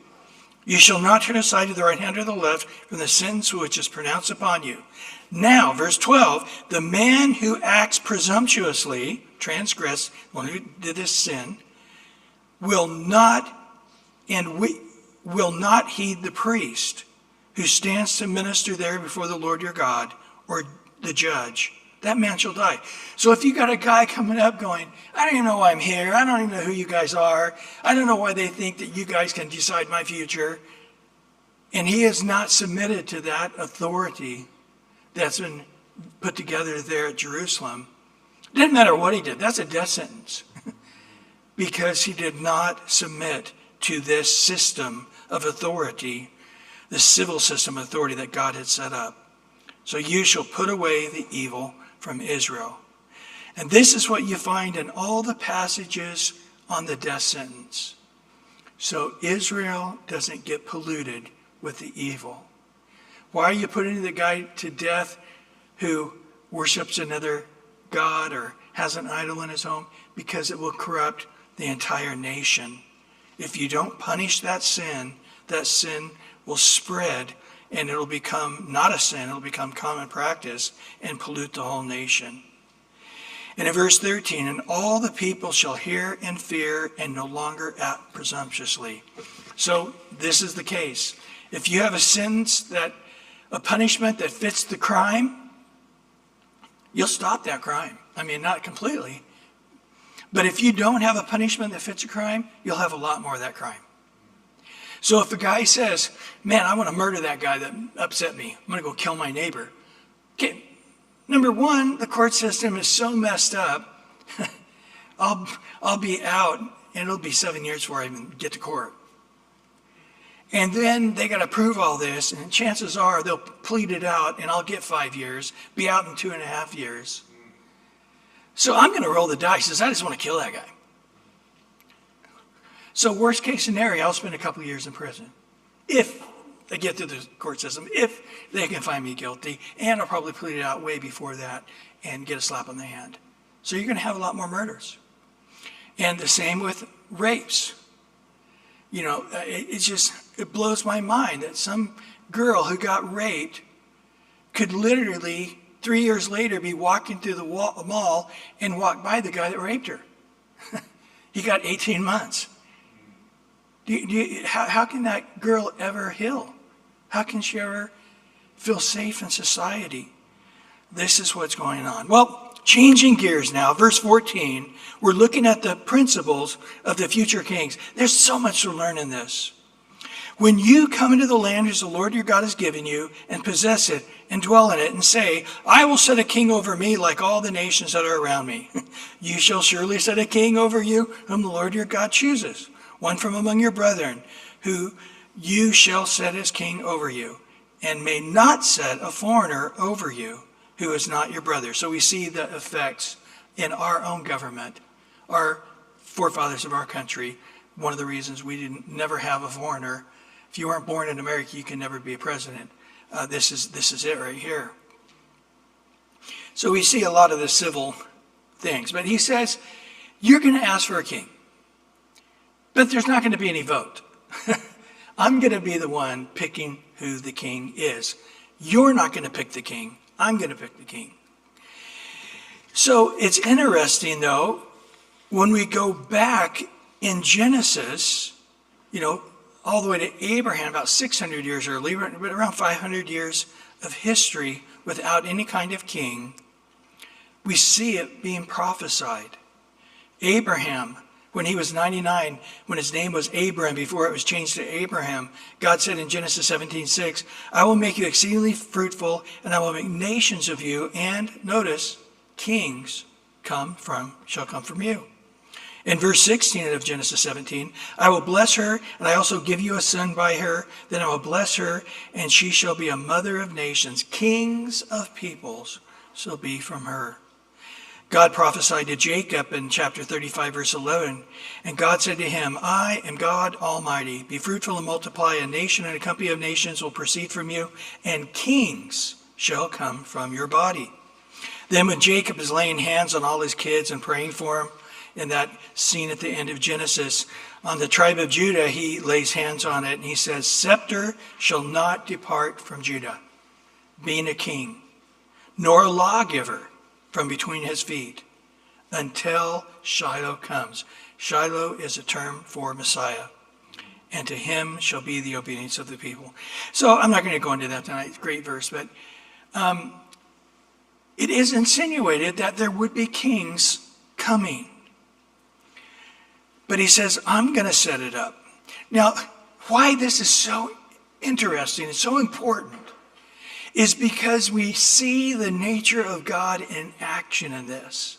You shall not turn aside to the right hand or the left from the sentence which is pronounced upon you. Now, verse 12, the man who acts presumptuously, transgress, one who did this sin, will not heed the priest who stands to minister there before the Lord your God, or the judge. That man shall die. So if you got a guy coming up going, I don't even know why I'm here. I don't even know who you guys are. I don't know why they think that you guys can decide my future. And he is not submitted to that authority that's been put together there at Jerusalem. It didn't matter what he did. That's a death sentence because he did not submit to this system of authority, the civil system authority that God had set up. So you shall put away the evil from Israel. And this is what you find in all the passages on the death sentence. So Israel doesn't get polluted with the evil. Why are you putting the guy to death who worships another god or has an idol in his home? Because it will corrupt the entire nation. If you don't punish that sin will spread, and it'll become not a sin, it'll become common practice and pollute the whole nation. And in verse 13, and all the people shall hear and fear and no longer act presumptuously. So this is the case. If you have a punishment that fits the crime, you'll stop that crime. I mean, not completely. But if you don't have a punishment that fits a crime, you'll have a lot more of that crime. So if a guy says, man, I want to murder that guy that upset me, I'm going to go kill my neighbor. Okay, number one, the court system is so messed up, I'll be out, and it'll be 7 years before I even get to court. And then they got to prove all this, and chances are they'll plead it out, and I'll get 5 years, be out in 2.5 years. So I'm going to roll the dice, because I just want to kill that guy. So worst case scenario, I'll spend a couple of years in prison. If I get through the court system, if they can find me guilty, and I'll probably plead it out way before that and get a slap on the hand. So you're going to have a lot more murders. And the same with rapes. You know, it blows my mind that some girl who got raped could literally 3 years later be walking through the mall and walk by the guy that raped her. He got 18 months. How can that girl ever heal? How can she ever feel safe in society? This is what's going on. Well, changing gears now, verse 14, we're looking at the principles of the future kings. There's so much to learn in this. When you come into the land which the Lord your God has given you and possess it and dwell in it and say, I will set a king over me like all the nations that are around me. You shall surely set a king over you whom the Lord your God chooses, one from among your brethren, who you shall set as king over you, and may not set a foreigner over you who is not your brother. So we see the effects in our own government, our forefathers of our country. One of the reasons we didn't never have a foreigner. If you weren't born in America, you can never be a president. This is it right here. So we see a lot of the civil things. But he says, you're going to ask for a king. But there's not going to be any vote. I'm going to be the one picking who the king is. You're not going to pick the king. I'm going to pick the king. So it's interesting, though, when we go back in Genesis, all the way to Abraham, about 600 years early, but around 500 years of history without any kind of king, we see it being prophesied. Abraham, when he was 99, when his name was Abram before it was changed to Abraham, God said in Genesis 17:6, I will make you exceedingly fruitful, and I will make nations of you, and notice, kings shall come from you. In verse 16 of Genesis 17, I will bless her, and I also give you a son by her. Then I will bless her, and she shall be a mother of nations. Kings of peoples shall be from her. God prophesied to Jacob in chapter 35, verse 11. And God said to him, I am God Almighty. Be fruitful and multiply. A nation and a company of nations will proceed from you, and kings shall come from your body. Then when Jacob is laying hands on all his kids and praying for them, in that scene at the end of Genesis, on the tribe of Judah, he lays hands on it and he says, scepter shall not depart from Judah, being a king, nor a lawgiver from between his feet, until Shiloh comes. Shiloh is a term for Messiah, and to him shall be the obedience of the people. So I'm not going to go into that tonight. It's a great verse, but it is insinuated that there would be kings coming. But he says, I'm going to set it up. Now, why this is so interesting and so important is because we see the nature of God in action in this.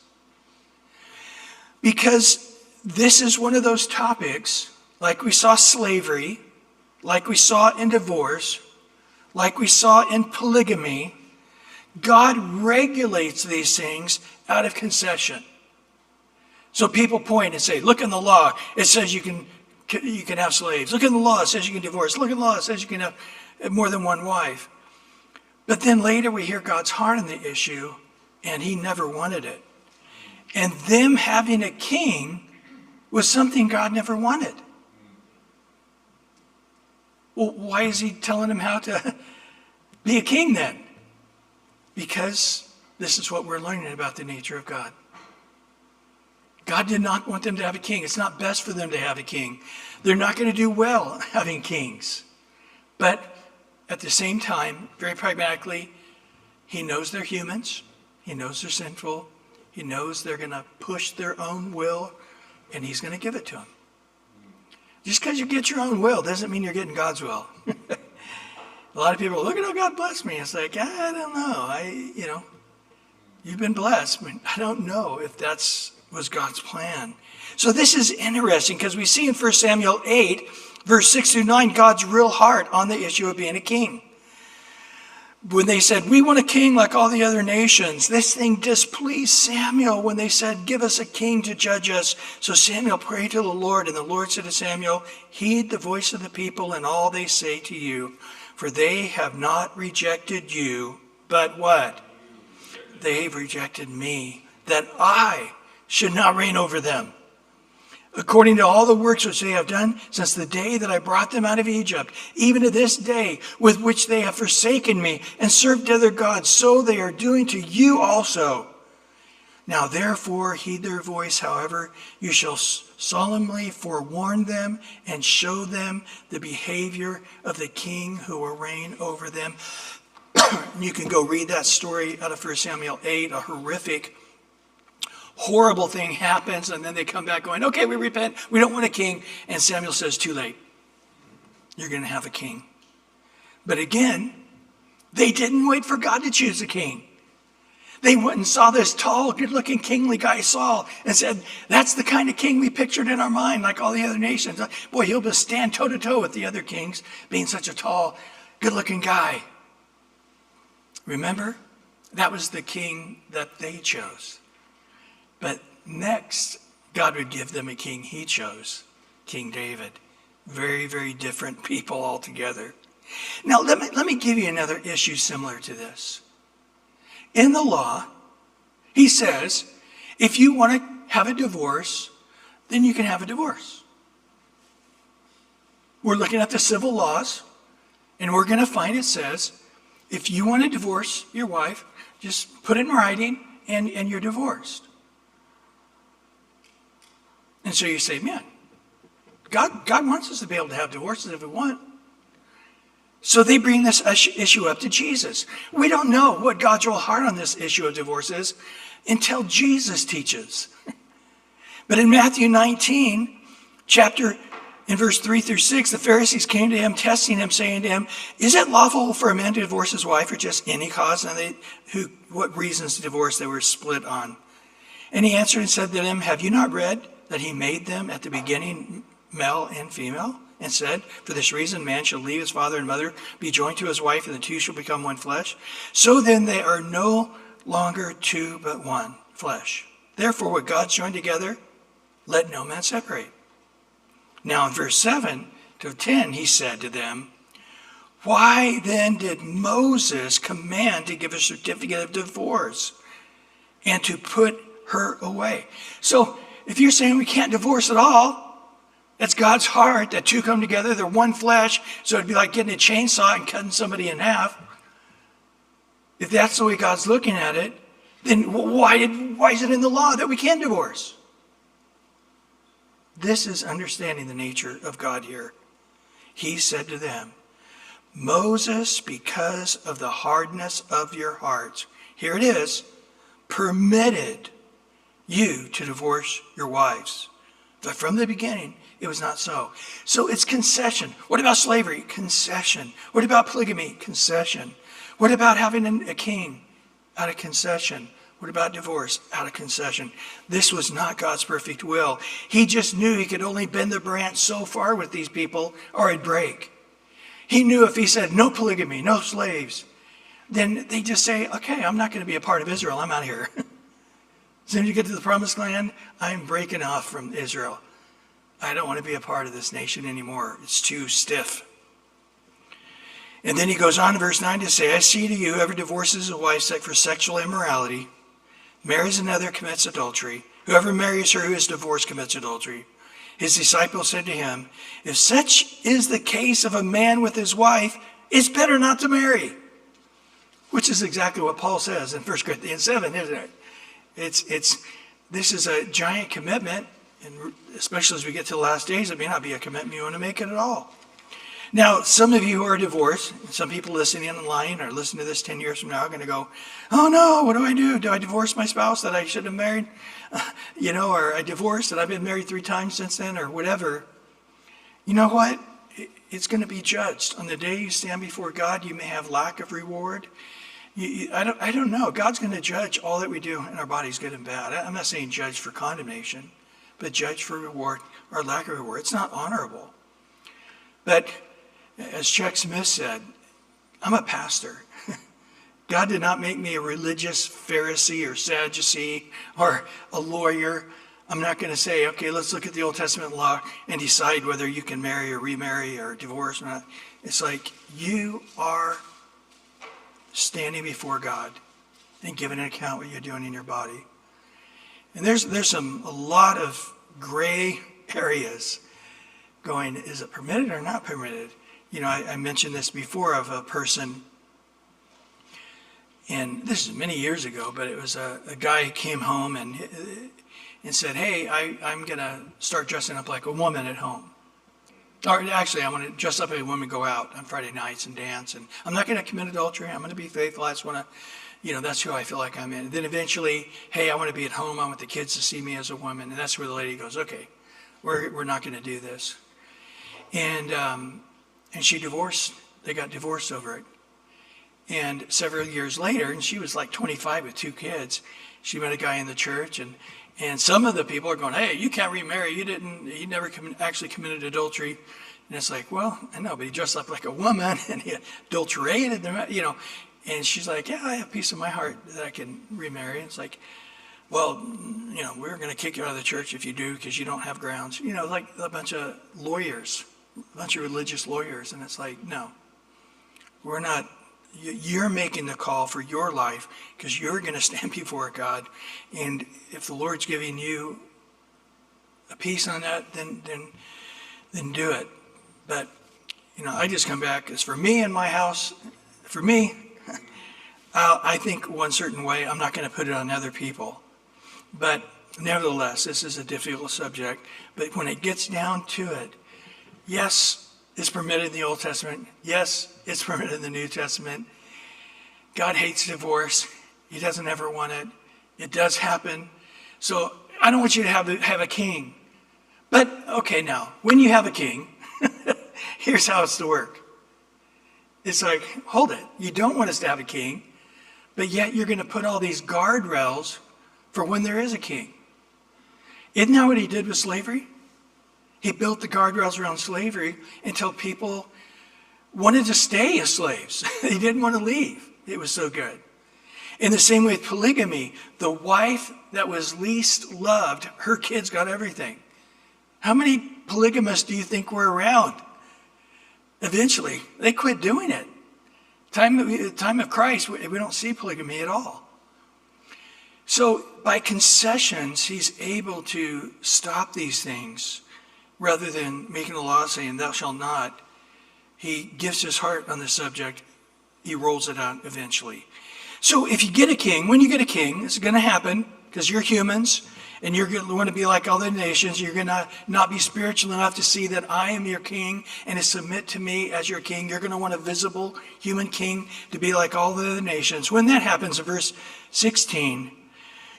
Because this is one of those topics, like we saw slavery, like we saw in divorce, like we saw in polygamy. God regulates these things out of concession. So people point and say, look in the law, it says you can have slaves. Look in the law, it says you can divorce. Look in the law, it says you can have more than one wife. But then later we hear God's heart on the issue, and he never wanted it. And them having a king was something God never wanted. Well, why is he telling them how to be a king then? Because this is what we're learning about the nature of God. God did not want them to have a king. It's not best for them to have a king. They're not going to do well having kings. But at the same time, very pragmatically, he knows they're humans. He knows they're sinful. He knows they're going to push their own will, and he's going to give it to them. Just because you get your own will doesn't mean you're getting God's will. A lot of people, look at how God blessed me. It's like, I don't know. You've been blessed, but I don't know if that's was God's plan. So this is interesting because we see in 1 Samuel 8, verse 6 through 9, God's real heart on the issue of being a king. When they said, we want a king like all the other nations, this thing displeased Samuel when they said, give us a king to judge us. So Samuel prayed to the Lord, and the Lord said to Samuel, heed the voice of the people and all they say to you, for they have not rejected you, but what? They've rejected me, that I should not reign over them. according to all the works which they have done since the day that I brought them out of Egypt, even to this day, with which they have forsaken me and served other gods, so they are doing to you also. Now therefore heed their voice, however, you shall solemnly forewarn them and show them the behavior of the king who will reign over them. You can go read that story out of 1 Samuel 8, a horrific, horrible thing happens, and then they come back going, okay, we repent, we don't want a king. And Samuel says, too late. You're going to have a king. But again, they didn't wait for God to choose a king. They went and saw this tall, good-looking, kingly guy, Saul, and said, that's the kind of king we pictured in our mind, like all the other nations. Boy, he'll just stand toe-to-toe with the other kings, being such a tall, good-looking guy. Remember? That was the king that they chose. But next, God would give them a king he chose, King David. Very, very different people altogether. Now, let me give you another issue similar to this. In the law, he says, if you want to have a divorce, then you can have a divorce. We're looking at the civil laws, and we're going to find it says, if you want to divorce your wife, just put it in writing, and you're divorced. And so you say, man, God wants us to be able to have divorces if we want. So they bring this issue up to Jesus. We don't know what God's real heart on this issue of divorce is until Jesus teaches. But in Matthew 19, in verse 3 through 6, the Pharisees came to him, testing him, saying to him, is it lawful for a man to divorce his wife or just any cause? And what reasons to divorce they were split on. And he answered and said to them, have you not read that he made them at the beginning male and female? And said, for this reason, man shall leave his father and mother, be joined to his wife, and the two shall become one flesh. So then they are no longer two, but one flesh. Therefore, what God's joined together, let no man separate. Now in verse 7 to 10, he said to them, why then did Moses command to give a certificate of divorce and to put her away? So if you're saying we can't divorce at all, that's God's heart, that two come together, they're one flesh, so it'd be like getting a chainsaw and cutting somebody in half. If that's the way God's looking at it, then why is it in the law that we can divorce? This is understanding the nature of God here. He said to them, Moses, because of the hardness of your hearts, here it is, permitted you to divorce your wives. But from the beginning, it was not so. So it's concession. What about slavery? Concession. What about polygamy? Concession. What about having a king? Out of concession. What about divorce? Out of concession. This was not God's perfect will. He just knew he could only bend the branch so far with these people or it'd break. He knew if he said no polygamy, no slaves, then they just say, okay, I'm not going to be a part of Israel. I'm out of here. As soon as you get to the promised land, I'm breaking off from Israel. I don't want to be a part of this nation anymore. It's too stiff. And then he goes on to verse 9 to say, I say to you, whoever divorces a wife for sexual immorality, marries another, commits adultery. Whoever marries her who is divorced commits adultery. His disciples said to him, if such is the case of a man with his wife, it's better not to marry. Which is exactly what Paul says in 1 Corinthians 7, isn't it? This is a giant commitment, and especially as we get to the last days, it may not be a commitment you want to make it at all. Now, some of you who are divorced, some people listening online or listening to this 10 years from now are going to go, oh no, what do I do? Do I divorce my spouse that I should have married? Or I divorced and I've been married 3 times since then or whatever. You know what? It's going to be judged. On the day you stand before God, you may have lack of reward. I don't know. God's going to judge all that we do in our bodies, good and bad. I'm not saying judge for condemnation, but judge for reward or lack of reward. It's not honorable. But as Chuck Smith said, I'm a pastor. God did not make me a religious Pharisee or Sadducee or a lawyer. I'm not going to say, okay, let's look at the Old Testament law and decide whether you can marry or remarry or divorce or not. It's like you are standing before God and giving an account what you're doing in your body. And there's a lot of gray areas going, is it permitted or not permitted? You know, I mentioned this before of a person, and this is many years ago, but it was a guy who came home and said, hey, I'm going to start dressing up like a woman at home. Or actually, I want to dress up like a woman, go out on Friday nights and dance, and I'm not going to commit adultery. I'm going to be faithful. I just want to, you know, that's who I feel like I'm in. And then eventually, hey, I want to be at home. I want the kids to see me as a woman. And that's where the lady goes, okay, we're not going to do this. And she divorced. They got divorced over it. And several years later, and she was like 25 with 2 kids, she met a guy in the church, and some of the people are going, hey, you can't remarry. You never actually committed adultery. And it's like, well, I know, but he dressed up like a woman and he adulterated them, you know. And she's like, yeah, I have peace in my heart that I can remarry. It's like, well, you know, we're going to kick you out of the church if you do because you don't have grounds. You know, like a bunch of lawyers, a bunch of religious lawyers. And it's like, no, we're not. You're making the call for your life because you're going to stand before God. And if the Lord's giving you a piece on that, then do it. But, you know, I just come back because for me and my house, for me, I think one certain way. I'm not going to put it on other people. But nevertheless, this is a difficult subject. But when it gets down to it, yes, it's permitted in the Old Testament. Yes, it's permitted in the New Testament. God hates divorce. He doesn't ever want it. It does happen. So I don't want you to have a king. But, okay, now, when you have a king, here's how it's to work. It's like, hold it. You don't want us to have a king, but yet you're going to put all these guardrails for when there is a king. Isn't that what he did with slavery? He built the guardrails around slavery until people wanted to stay as slaves. They didn't want to leave. It was so good. In the same way with polygamy, the wife that was least loved, her kids got everything. How many polygamists do you think were around? Eventually, they quit doing it. Time of Christ, we don't see polygamy at all. So by concessions, he's able to stop these things rather than making a law saying, thou shalt not. He gives his heart on the subject. He rolls it out eventually. So if you get a king, when you get a king, it's going to happen because you're humans and you're going to want to be like other nations. You're going to not be spiritual enough to see that I am your king and to submit to me as your king. You're going to want a visible human king to be like all the other nations. When that happens, in verse 16,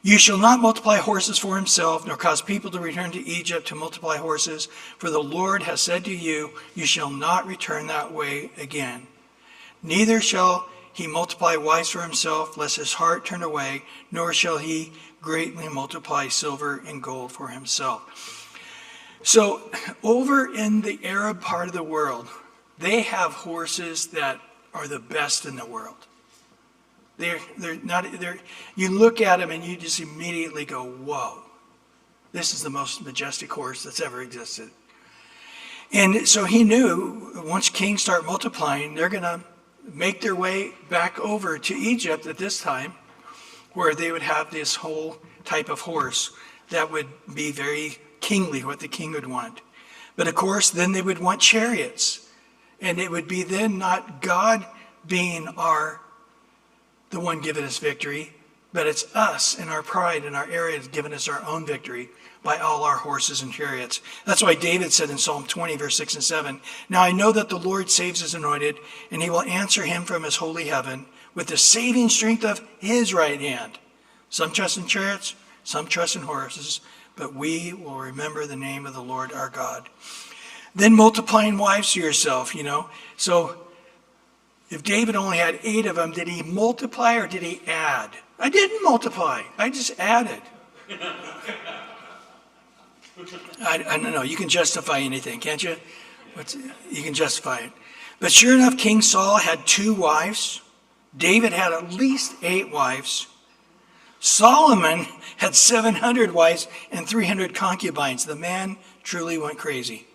you shall not multiply horses for himself, nor cause people to return to Egypt to multiply horses. For the Lord has said to you, you shall not return that way again. Neither shall he multiply wives for himself, lest his heart turn away, nor shall he greatly multiply silver and gold for himself. So over in the Arab part of the world, they have horses that are the best in the world. They're you look at them and you just immediately go, whoa, this is the most majestic horse that's ever existed. And so he knew once kings start multiplying, they're going to make their way back over to Egypt at this time, where they would have this whole type of horse that would be very kingly, what the king would want. But of course, then they would want chariots. And it would be then not God being the one giving us victory, but it's us and our pride and our arrogance giving us our own victory by all our horses and chariots. That's why David said in Psalm 20, verse 6 and 7, now I know that the Lord saves his anointed, and he will answer him from his holy heaven with the saving strength of his right hand. Some trust in chariots, some trust in horses, but we will remember the name of the Lord our God. Then multiplying wives to yourself, So if David only had 8 of them, did he multiply or did he add? I didn't multiply. I just added. I don't know. You can justify anything, can't you? You can justify it. But sure enough, King Saul had 2 wives. David had at least 8 wives. Solomon had 700 wives and 300 concubines. The man truly went crazy.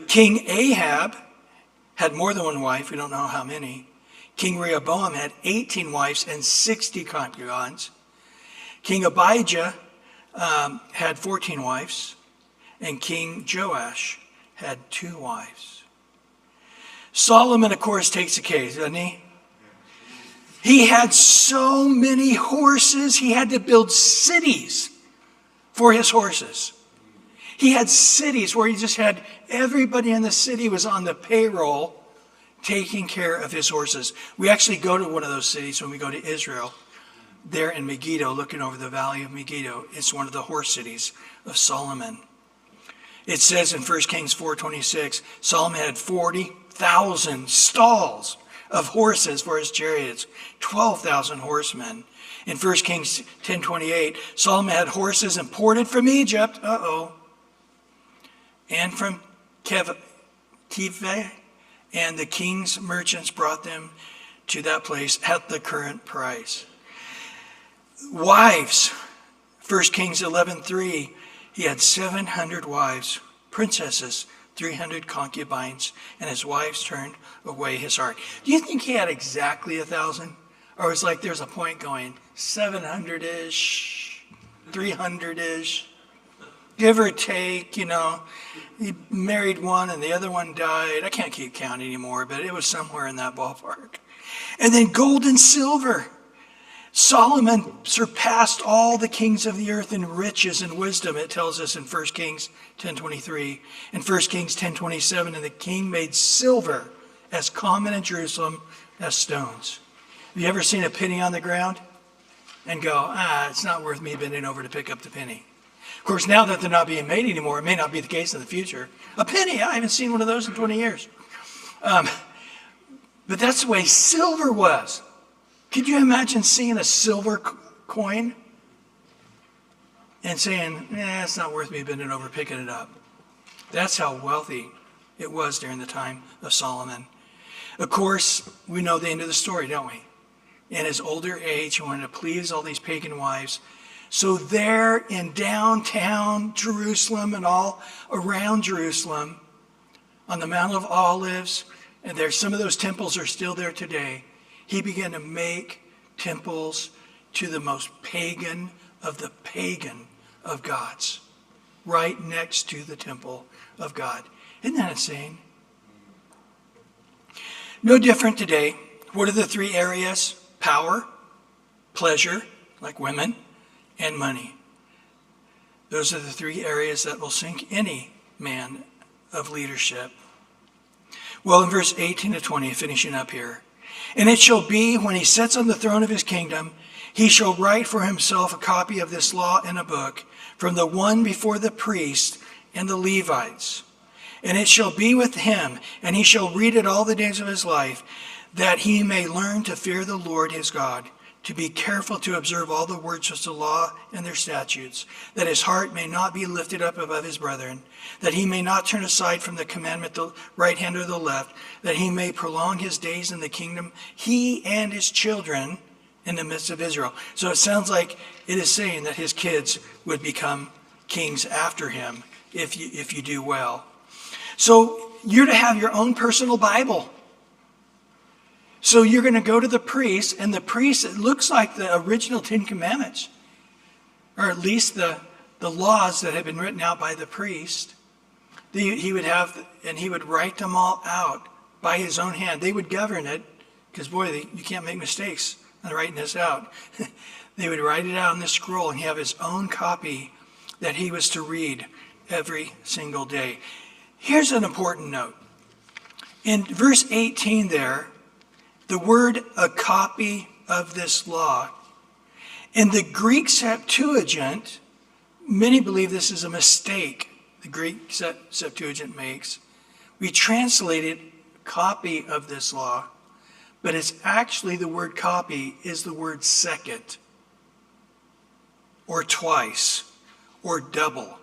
King Ahab had more than 1 wife. We don't know how many. King Rehoboam had 18 wives and 60 concubines. King Abijah had 14 wives. and King Joash had 2 wives. Solomon, of course, takes the case, doesn't he? He had so many horses, he had to build cities for his horses. He had cities where he just had everybody in the city was on the payroll taking care of his horses. We actually go to one of those cities when we go to Israel, there in Megiddo, looking over the valley of Megiddo. It's one of the horse cities of Solomon. It says in 1 Kings 4:26, Solomon had 40,000 stalls of horses for his chariots, 12,000 horsemen. In 1 Kings 10:28, Solomon had horses imported from Egypt, and from Tive, and the king's merchants brought them to that place at the current price. Wives, 1 Kings 11:3, he had 700 wives, princesses, 300 concubines, and his wives turned away his heart. Do you think he had exactly 1,000? Or it's like there's a point going 700-ish, 300-ish, give or take, He married one and the other one died. I can't keep count anymore, but it was somewhere in that ballpark. And then gold and silver. Solomon surpassed all the kings of the earth in riches and wisdom, it tells us in 1 Kings 10:23. In 1 Kings 10:27, and the king made silver as common in Jerusalem as stones. Have you ever seen a penny on the ground and go, it's not worth me bending over to pick up the penny? Of course, now that they're not being made anymore, it may not be the case in the future. A penny, I haven't seen one of those in 20 years. But that's the way silver was. Could you imagine seeing a silver coin and saying, it's not worth me bending over picking it up? That's how wealthy it was during the time of Solomon. Of course, we know the end of the story, don't we? In his older age, he wanted to please all these pagan wives. So there in downtown Jerusalem and all around Jerusalem, on the Mount of Olives, and there's some of those temples are still there today, he began to make temples to the most pagan of the pagan of gods, right next to the temple of God. Isn't that insane? No different today. What are the 3 areas? Power, pleasure, like women, and money. Those are the 3 areas that will sink any man of leadership. Well, in verse 18 to 20, finishing up here. And it shall be when he sits on the throne of his kingdom, he shall write for himself a copy of this law in a book from the one before the priest and the Levites. And it shall be with him, and he shall read it all the days of his life, that he may learn to fear the Lord his God, to be careful to observe all the words of the law and their statutes, that his heart may not be lifted up above his brethren, that he may not turn aside from the commandment the right hand or the left, that he may prolong his days in the kingdom, he and his children in the midst of Israel. So it sounds like it is saying that his kids would become kings after him if you do well. So you're to have your own personal Bible. So you're going to go to the priest, and the priest, it looks like the original 10 Commandments, or at least the laws that had been written out by the priest. He would have, and he would write them all out by his own hand. They would govern it, because boy, you can't make mistakes on writing this out. They would write it out on the scroll, and he have his own copy that he was to read every single day. Here's an important note. In verse 18 there, the word "a copy of this law." In the Greek Septuagint, many believe this is a mistake the Greek Septuagint makes. We translated "copy of this law," but it's actually the word "copy" is the word "second," or "twice," or "double,"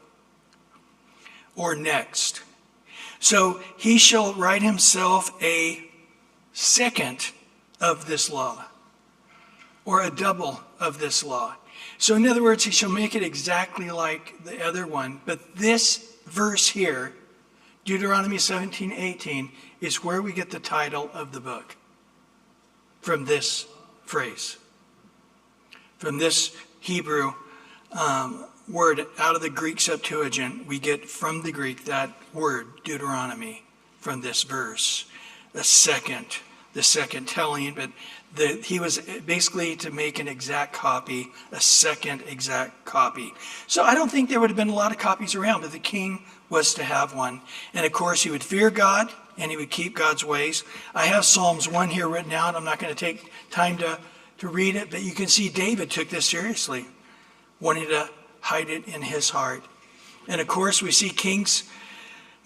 or "next." So he shall write himself a second of this law, or a double of this law. So in other words, he shall make it exactly like the other one. But this verse here, Deuteronomy 17:18, is where we get the title of the book. From this phrase. From this Hebrew word out of the Greek Septuagint, we get from the Greek that word, Deuteronomy, from this verse. The second telling, but he was basically to make an exact copy, a second exact copy. So I don't think there would have been a lot of copies around, but the king was to have one. And of course, he would fear God and he would keep God's ways. I have Psalms 1 here written out. I'm not going to take time to read it, but you can see David took this seriously, wanting to hide it in his heart. And of course, we see kings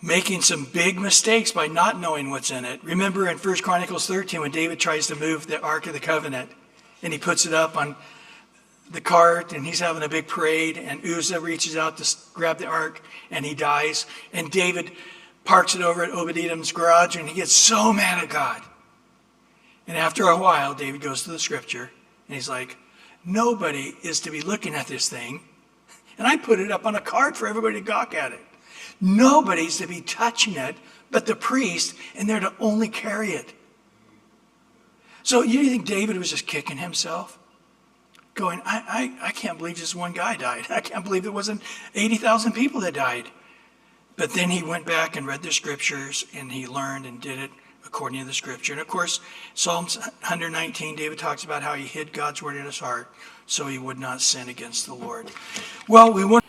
making some big mistakes by not knowing what's in it. Remember in 1 Chronicles 13 when David tries to move the Ark of the Covenant and he puts it up on the cart and he's having a big parade and Uzzah reaches out to grab the Ark and he dies. And David parks it over at Obed-Edom's garage and he gets so mad at God. And after a while, David goes to the scripture and he's like, nobody is to be looking at this thing. And I put it up on a cart for everybody to gawk at it. Nobody's to be touching it but the priest, and they're to only carry it. So you think David was just kicking himself? Going, I can't believe just one guy died. I can't believe there wasn't 80,000 people that died. But then he went back and read the scriptures, and he learned and did it according to the scripture. And of course, Psalms 119, David talks about how he hid God's word in his heart so he would not sin against the Lord. Well, we want